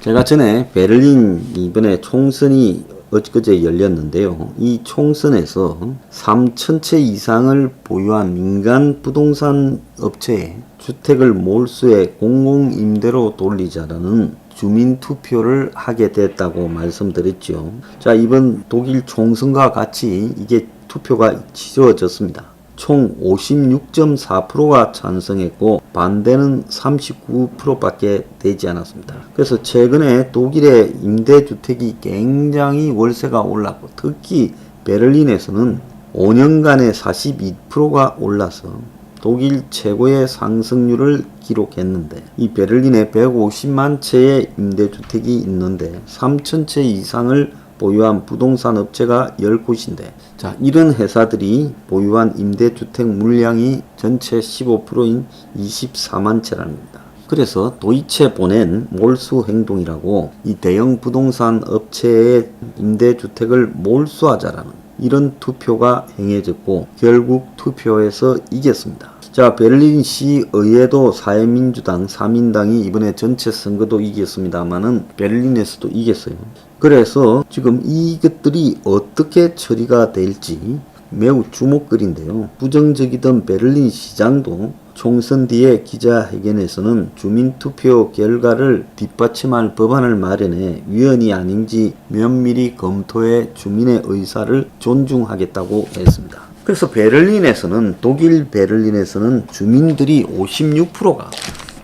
제가 전에 베를린 이번에 총선이 엊그제 열렸는데요. 이 총선에서 3,000채 이상을 보유한 민간 부동산 업체에 주택을 몰수해 공공임대로 돌리자라는 주민투표를 하게 됐다고 말씀드렸죠. 자, 이번 독일 총선과 같이 이게 투표가 치러졌습니다. 총 56.4%가 찬성했고 반대는 39%밖에 되지 않았습니다. 그래서 최근에 독일의 임대주택이 굉장히 월세가 올랐고, 특히 베를린에서는 5년간에 42%가 올라서 독일 최고의 상승률을 기록했는데, 이 베를린에 150만 채의 임대주택이 있는데 3,000채 이상을 보유한 부동산 업체가 10곳인데, 자, 이런 회사들이 보유한 임대주택 물량이 전체 15%인 24만 채라는 겁니다. 그래서 도이체 보낸 몰수 행동이라고 이 대형 부동산 업체의 임대주택을 몰수하자라는 이런 투표가 행해졌고, 결국 투표에서 이겼습니다. 자, 베를린 시의회도 사회민주당, 3인당이 이번에 전체 선거도 이겼습니다만은 베를린에서도 이겼어요. 그래서 지금 이것들이 어떻게 처리가 될지 매우 주목거리인데요. 부정적이던 베를린 시장도 총선 뒤에 기자회견에서는 주민투표 결과를 뒷받침할 법안을 마련해 위헌이 아닌지 면밀히 검토해 주민의 의사를 존중하겠다고 했습니다. 그래서 베를린에서는, 독일 베를린에서는 주민들이 56%가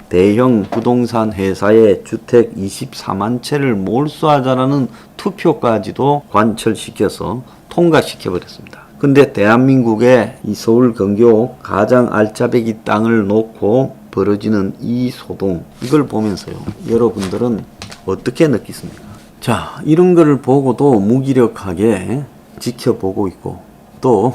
대형 부동산 회사의 주택 24만 채를 몰수하자라는 투표까지도 관철시켜서 통과시켜버렸습니다. 근데 대한민국의 이 서울 근교 가장 알짜배기 땅을 놓고 벌어지는 이 소동, 이걸 보면서요, 여러분들은 어떻게 느끼십니까? 자, 이런 거를 보고도 무기력하게 지켜보고 있고, 또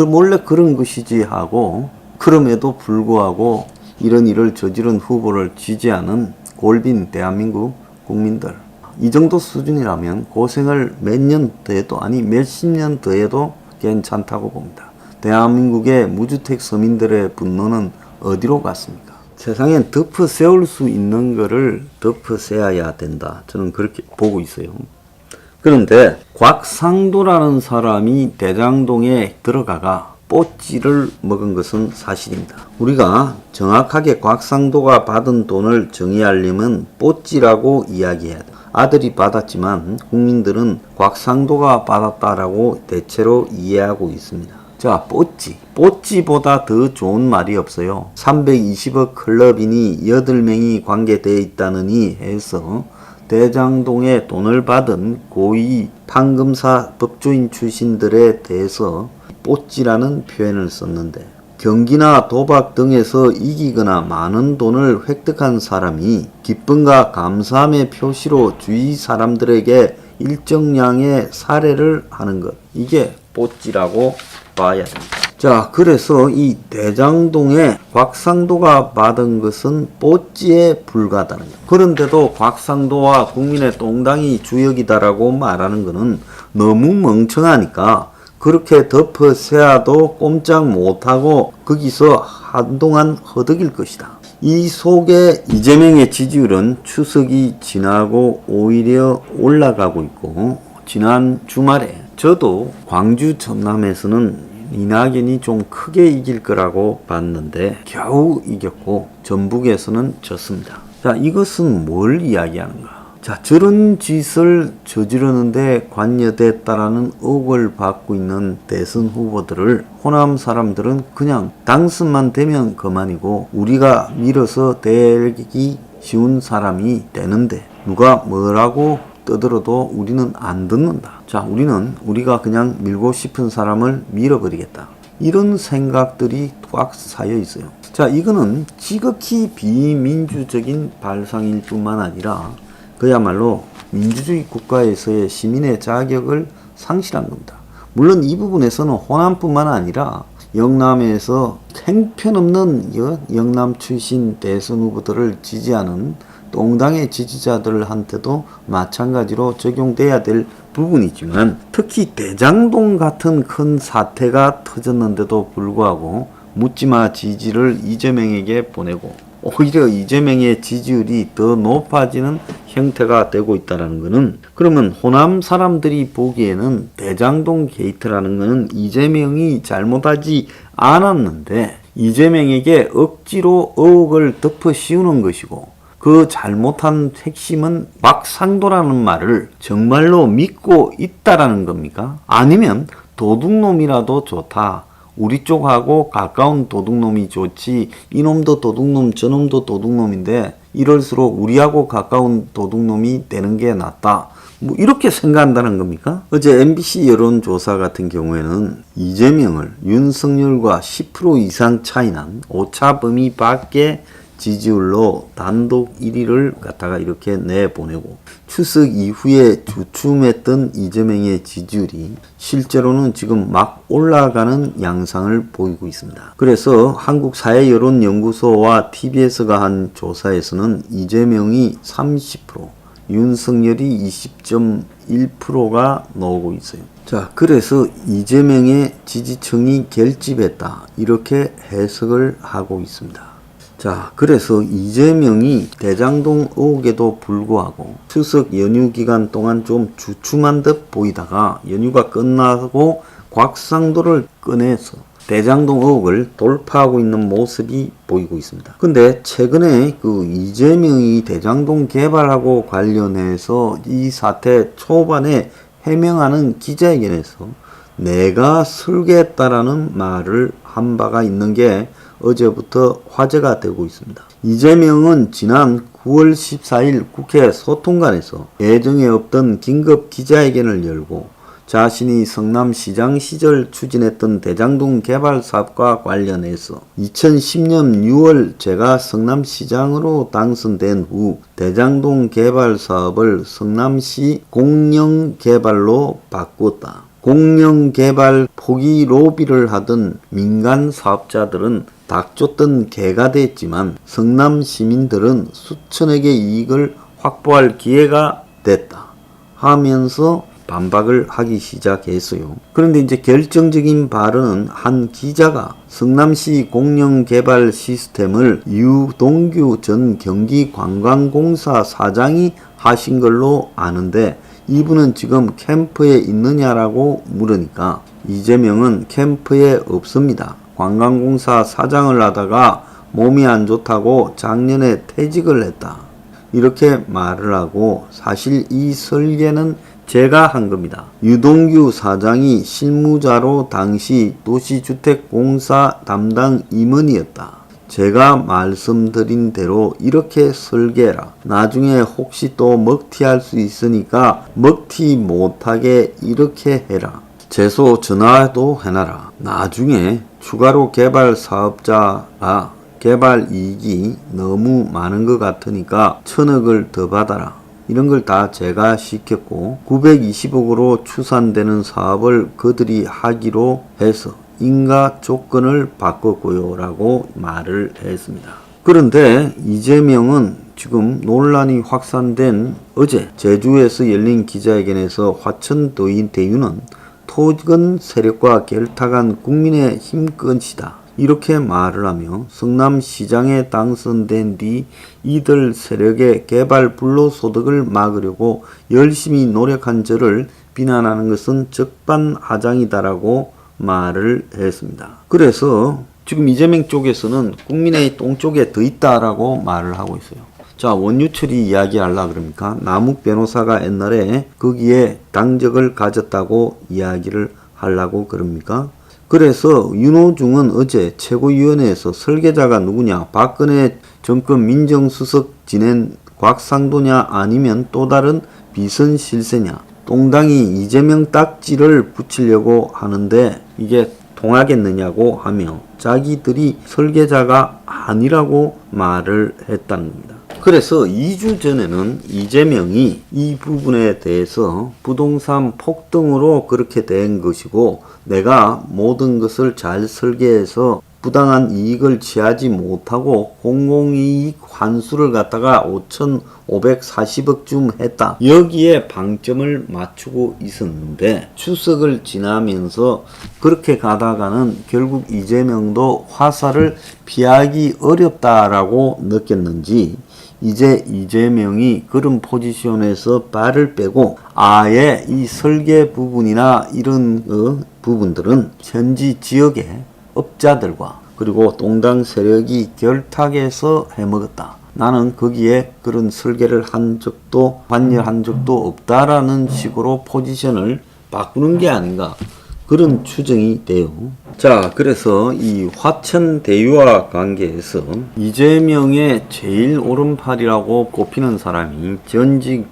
몰래 그런 것이지 하고, 그럼에도 불구하고 이런 일을 저지른 후보를 지지하는 골빈 대한민국 국민들, 이 정도 수준이라면 고생을 몇 년 더해도, 아니 몇십 년 더해도 괜찮다고 봅니다. 대한민국의 무주택 서민들의 분노는 어디로 갔습니까? 세상엔 덮어 세울 수 있는 거를 덮어 세워야 된다, 저는 그렇게 보고 있어요. 그런데 곽상도라는 사람이 대장동에 들어가가 뽀찌를 먹은 것은 사실입니다. 우리가 정확하게 곽상도가 받은 돈을 정의하려면 뽀찌라고 이야기해야 돼요. 아들이 받았지만 국민들은 곽상도가 받았다라고 대체로 이해하고 있습니다. 자, 뽀찌보다 더 좋은 말이 없어요. 320억 클럽이니 8명이 관계되어 있다느니 해서 대장동에 돈을 받은 고위 판금사 법조인 출신들에 대해서 뽀찌라는 표현을 썼는데, 경기나 도박 등에서 이기거나 많은 돈을 획득한 사람이 기쁨과 감사함의 표시로 주위 사람들에게 일정량의 사례를 하는 것, 이게 뽀찌라고 봐야 됩니다. 자, 그래서 이 대장동에 곽상도가 받은 것은 뽀찌에 불과하다는 거예요. 그런데도 곽상도와 국민의 똥당이 주역이다라고 말하는 것은 너무 멍청하니까 그렇게 덮어 세워도 꼼짝 못하고 거기서 한동안 허덕일 것이다. 이 속에 이재명의 지지율은 추석이 지나고 오히려 올라가고 있고, 지난 주말에 저도 광주 전남에서는 이낙연이 좀 크게 이길 거라고 봤는데 겨우 이겼고 전북에서는 졌습니다. 자, 이것은 뭘 이야기하는가? 자, 저런 짓을 저지르는데 관여됐다라는 의혹을 받고 있는 대선 후보들을 호남 사람들은 그냥 당선만 되면 그만이고 우리가 밀어서 되기 쉬운 사람이 되는데 누가 뭐라고 떠들어도 우리는 안 듣는다. 자, 우리가 그냥 밀고 싶은 사람을 밀어버리겠다. 이런 생각들이 꽉 쌓여 있어요. 자, 이거는 지극히 비민주적인 발상일 뿐만 아니라 그야말로 민주주의 국가에서의 시민의 자격을 상실한 겁니다. 물론 이 부분에서는 호남뿐만 아니라 영남에서 형편없는 영남 출신 대선 후보들을 지지하는 똥당의 지지자들한테도 마찬가지로 적용돼야 될 부분이지만, 특히 대장동 같은 큰 사태가 터졌는데도 불구하고 묻지마 지지를 이재명에게 보내고 오히려 이재명의 지지율이 더 높아지는 형태가 되고 있다는 것은, 그러면 호남 사람들이 보기에는 대장동 게이트라는 것은 이재명이 잘못하지 않았는데 이재명에게 억지로 의혹을 덮어 씌우는 것이고, 그 잘못한 핵심은 곽상도라는 말을 정말로 믿고 있다라는 겁니까? 아니면 도둑놈이라도 좋다, 우리 쪽하고 가까운 도둑놈이 좋지, 이놈도 도둑놈 저놈도 도둑놈인데 이럴수록 우리하고 가까운 도둑놈이 되는 게 낫다, 뭐 이렇게 생각한다는 겁니까? 어제 MBC 여론조사 같은 경우에는 이재명을 윤석열과 10% 이상 차이난 오차 범위 밖에 지지율로 단독 1위를 갖다가 이렇게 내보내고, 추석 이후에 주춤했던 이재명의 지지율이 실제로는 지금 막 올라가는 양상을 보이고 있습니다. 그래서 한국사회여론연구소와 TBS가 한 조사에서는 이재명이 30%, 윤석열이 20.1%가 나오고 있어요. 자, 그래서 이재명의 지지층이 결집했다, 이렇게 해석을 하고 있습니다. 자, 그래서 이재명이 대장동 의혹에도 불구하고 추석 연휴 기간 동안 좀 주춤한 듯 보이다가 연휴가 끝나고 곽상도를 꺼내서 대장동 의혹을 돌파하고 있는 모습이 보이고 있습니다. 근데 최근에 그 이재명이 대장동 개발하고 관련해서 이 사태 초반에 해명하는 기자회견에서 내가 설계했다라는 말을 한 바가 있는 게 어제부터 화제가 되고 있습니다. 이재명은 지난 9월 14일 국회 소통관에서 예정에 없던 긴급 기자회견을 열고 자신이 성남시장 시절 추진했던 대장동 개발 사업과 관련해서 2010년 6월 제가 성남시장으로 당선된 후 대장동 개발 사업을 성남시 공영개발로 바꾸었다. 공영개발 포기 로비를 하던 민간 사업자들은 닥쳤던 개가 됐지만 성남 시민들은 수천억의 이익을 확보할 기회가 됐다 하면서 반박을 하기 시작했어요. 그런데 이제 결정적인 발언은 한 기자가 성남시 공영개발 시스템을 유동규 전 경기관광공사 사장이 하신 걸로 아는데 이분은 지금 캠프에 있느냐라고 물으니까 이재명은 캠프에 없습니다. 관광공사 사장을 하다가 몸이 안 좋다고 작년에 퇴직을 했다. 이렇게 말을 하고 사실 이 설계는 제가 한 겁니다. 유동규 사장이 실무자로 당시 도시주택공사 담당 임원이었다. 제가 말씀드린 대로 이렇게 설계해라. 나중에 혹시 또 먹튀할 수 있으니까 먹튀 못하게 이렇게 해라. 제소 전화도 해놔라. 나중에 추가로 개발 사업자가 개발 이익이 너무 많은 것 같으니까 1000억을 더 받아라. 이런 걸 다 제가 시켰고 920억으로 추산되는 사업을 그들이 하기로 해서 인가 조건을 바꿨고요 라고 말을 했습니다. 그런데 이재명은 지금 논란이 확산된 어제 제주에서 열린 기자회견에서 화천도인 대유는 토건 세력과 결탁한 국민의 힘끝이다. 이렇게 말을 하며 성남시장에 당선된 뒤 이들 세력의 개발 불로소득을 막으려고 열심히 노력한 저를 비난하는 것은 적반하장이다라고 말을 했습니다. 그래서 지금 이재명 쪽에서는 국민의 똥 쪽에 더 있다라고 말을 하고 있어요. 자, 원유철이 이야기하려 그럽니까? 남욱 변호사가 옛날에 거기에 당적을 가졌다고 이야기를 하려고 그럽니까? 그래서 윤호중은 어제 최고위원회에서 설계자가 누구냐? 박근혜 정권 민정수석 지낸 곽상도냐 아니면 또 다른 비선실세냐? 똥당이 이재명 딱지를 붙이려고 하는데 이게 통하겠느냐고 하며 자기들이 설계자가 아니라고 말을 했다는 겁니다. 그래서 2주 전에는 이재명이 이 부분에 대해서 부동산 폭등으로 그렇게 된 것이고 내가 모든 것을 잘 설계해서 부당한 이익을 취하지 못하고 공공이익 환수를 갖다가 5,540억쯤 했다. 여기에 방점을 맞추고 있었는데 추석을 지나면서 그렇게 가다가는 결국 이재명도 화살을 피하기 어렵다라고 느꼈는지 이제 이재명이 그런 포지션에서 발을 빼고 아예 이 설계 부분이나 이런 부분들은 현지 지역의 업자들과 그리고 동당 세력이 결탁해서 해먹었다. 나는 거기에 그런 설계를 한 적도 관여한 적도 없다라는 식으로 포지션을 바꾸는 게 아닌가 그런 추정이 돼요. 자, 그래서 이 화천대유와 관계에서 이재명의 제일 오른팔이라고 꼽히는 사람이 전직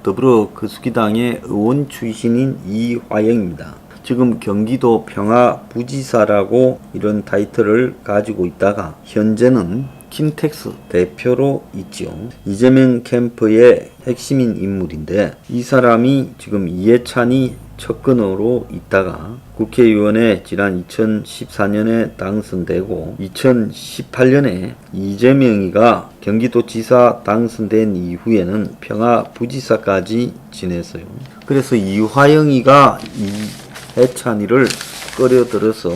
더불어 거수기당의 의원 출신인 이화영입니다. 지금 경기도 평화부지사라고 이런 타이틀을 가지고 있다가 현재는 킨텍스 대표로 있지요. 이재명 캠프의 핵심인 인물인데 이 사람이 지금 이해찬이 측근으로 있다가 국회의원에 지난 2014년에 당선되고 2018년에 이재명이가 경기도지사 당선된 이후에는 평화부지사까지 지냈어요. 그래서 이화영이가 이해찬이를 끌어들여서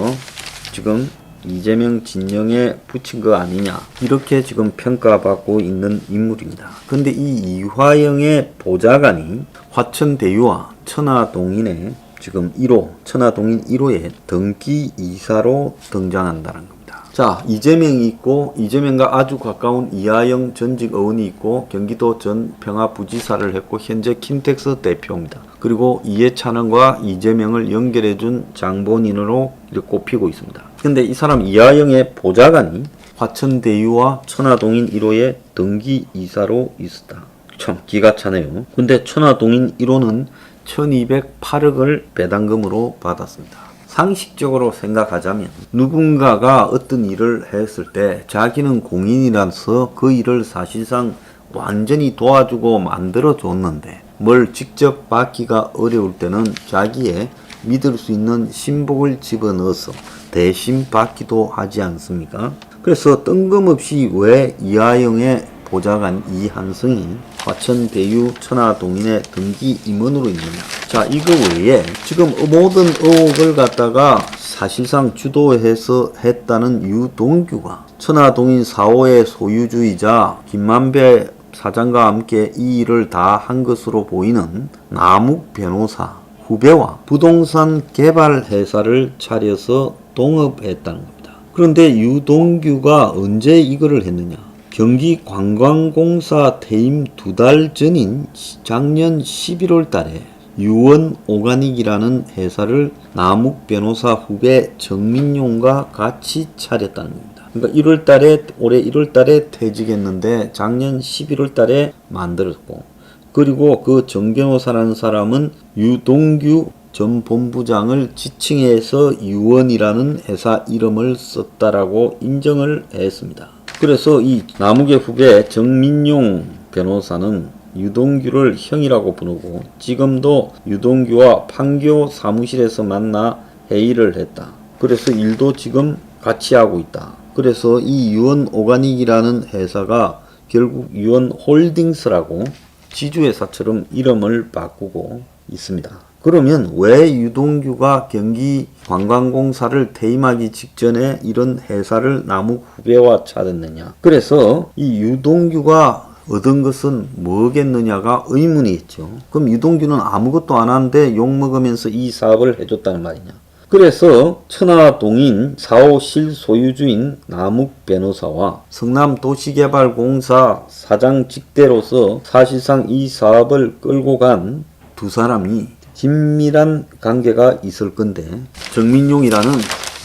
지금 이재명 진영에 붙인 거 아니냐 이렇게 지금 평가받고 있는 인물입니다. 근데 이 이화영의 보좌관이 화천대유와 천화동인의 지금 1호 천화동인 1호의 등기이사로 등장한다는 겁니다. 자, 이재명이 있고 이재명과 아주 가까운 이화영 전직 의원이 있고 경기도 전 평화부지사를 했고 현재 킨텍스 대표입니다. 그리고 이해찬원과 이재명을 연결해준 장본인으로 이렇게 꼽히고 있습니다. 근데 이 사람 이화영의 보좌관이 화천대유와 천화동인 1호의 등기이사로 있었다. 참 기가 차네요. 근데 천화동인 1호는 1208억을 배당금으로 받았습니다. 상식적으로 생각하자면 누군가가 어떤 일을 했을 때 자기는 공인이라서 그 일을 사실상 완전히 도와주고 만들어 줬는데 뭘 직접 받기가 어려울 때는 자기의 믿을 수 있는 신복을 집어넣어서 대신 받기도 하지 않습니까? 그래서 뜬금없이 왜 이하영의 보좌관 이한성이 화천대유 천하동인의 등기 임원으로 있느냐. 자, 이거 외에 지금 모든 의혹을 갖다가 사실상 주도해서 했다는 유동규가 천하동인 4호의 소유주이자 김만배 사장과 함께 이 일을 다 한 것으로 보이는 남욱 변호사 후배와 부동산 개발 회사를 차려서 동업했다는 겁니다. 그런데 유동규가 언제 이거를 했느냐? 경기관광공사 퇴임 2달 전인 작년 11월 달에 유원 오가닉이라는 회사를 남욱 변호사 후배 정민용과 같이 차렸다는 겁니다. 그러니까 올해 1월 달에 퇴직했는데 작년 11월 달에 만들었고, 그리고 그 정 변호사라는 사람은 유동규 전 본부장을 지칭해서 유원이라는 회사 이름을 썼다라고 인정을 했습니다. 그래서 이 남욱의 후배 정민용 변호사는 유동규를 형이라고 부르고 지금도 유동규와 판교 사무실에서 만나 회의를 했다. 그래서 일도 지금 같이 하고 있다. 그래서 이 유원 오가닉이라는 회사가 결국 유원 홀딩스라고 지주회사처럼 이름을 바꾸고 있습니다. 그러면 왜 유동규가 경기관광공사를 퇴임하기 직전에 이런 회사를 남욱 후배와 차렸느냐? 그래서 이 유동규가 얻은 것은 뭐겠느냐가 의문이 있죠. 그럼 유동규는 아무것도 안 하는데 욕먹으면서 이 사업을 해줬다는 말이냐? 그래서 천하동인 4호 실소유주인 남욱 변호사와 성남도시개발공사 사장 직대로서 사실상 이 사업을 끌고 간 두 사람이 긴밀한 관계가 있을 건데, 정민용이라는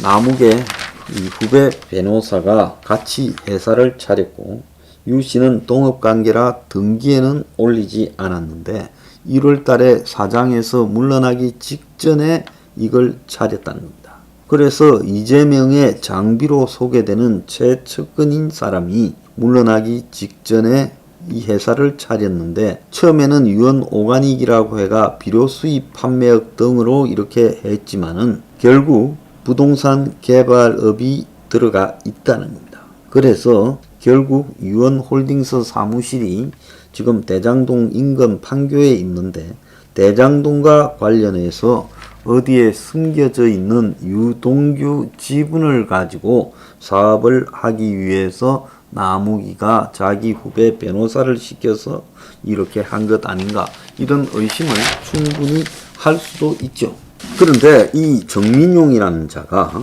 남욱의 이 후배 변호사가 같이 회사를 차렸고 유 씨는 동업관계라 등기에는 올리지 않았는데 1월 달에 사장에서 물러나기 직전에 이걸 차렸다는 겁니다. 그래서 이재명의 장비로 소개되는 최측근인 사람이 물러나기 직전에 이 회사를 차렸는데, 처음에는 유원 오가닉이라고 해가 비료 수입 판매업 등으로 이렇게 했지만은 결국 부동산 개발업이 들어가 있다는 겁니다. 그래서 결국 유원 홀딩스 사무실이 지금 대장동 인근 판교에 있는데, 대장동과 관련해서 어디에 숨겨져 있는 유동규 지분을 가지고 사업을 하기 위해서 남욱이가 자기 후배 변호사를 시켜서 이렇게 한 것 아닌가, 이런 의심을 충분히 할 수도 있죠. 그런데 이 정민용이라는 자가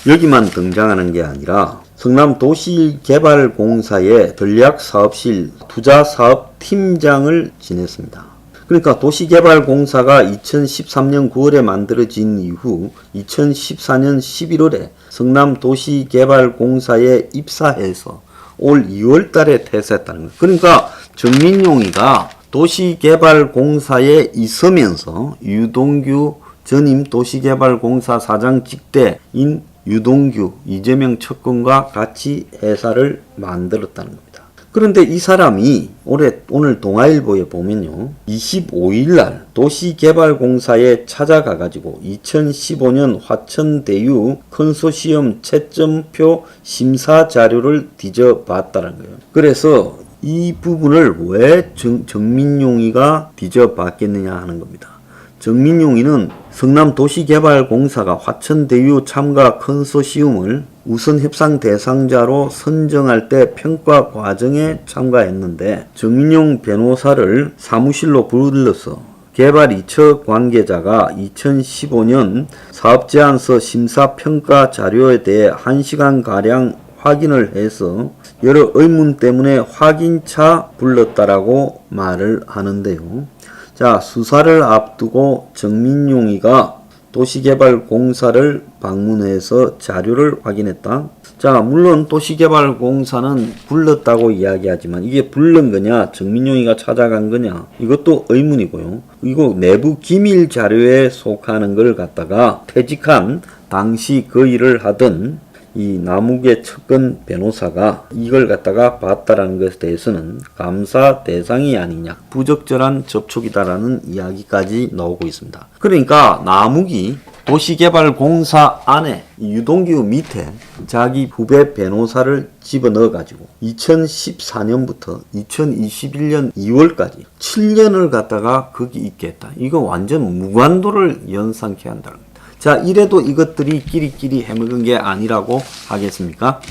여기만 등장하는 게 아니라 성남도시개발공사의 전략사업실 투자사업팀장을 지냈습니다. 그러니까 도시개발공사가 2013년 9월에 만들어진 이후 2014년 11월에 성남도시개발공사에 입사해서 올 2월 달에 퇴사했다는 거예요. 그러니까 정민용이가 도시개발공사에 있으면서 유동규 전임 도시개발공사 사장 직대인 유동규, 이재명 측근과 같이 회사를 만들었다는 겁니다. 그런데 이 사람이 오늘 동아일보에 보면요, 25일날 도시개발공사에 찾아가가지고 2015년 화천대유 컨소시엄 채점표 심사 자료를 뒤져봤다는 거예요. 그래서 이 부분을 왜 정민용이가 뒤져봤겠느냐 하는 겁니다. 정민용이는 성남도시개발공사가 화천대유 참가 컨소시엄을 우선 협상 대상자로 선정할 때 평가 과정에 참가했는데, 정민용 변호사를 사무실로 불러서 개발 2처 관계자가 2015년 사업제안서 심사평가 자료에 대해 1시간가량 확인을 해서 여러 의문 때문에 확인차 불렀다라고 말을 하는데요. 자, 수사를 앞두고 정민용이가 도시개발공사를 방문해서 자료를 확인했다. 자, 물론 도시개발공사는 불렀다고 이야기하지만 이게 부른 거냐, 정민용이가 찾아간 거냐, 이것도 의문이고요. 이거 내부 기밀 자료에 속하는 걸 갖다가 퇴직한 당시 그 일을 하던 이 남욱의 측근 변호사가 이걸 갖다가 봤다라는 것에 대해서는 감사 대상이 아니냐, 부적절한 접촉이다라는 이야기까지 나오고 있습니다. 그러니까 남욱이 도시개발공사 안에 유동규 밑에 자기 후배 변호사를 집어넣어 가지고 2014년부터 2021년 2월까지 7년을 갖다가 거기 있게 했다. 이거 완전 무관도를 연상케 한다는 겁니다. 자, 이래도 이것들이 끼리끼리 해먹은 게 아니라고 하겠습니까?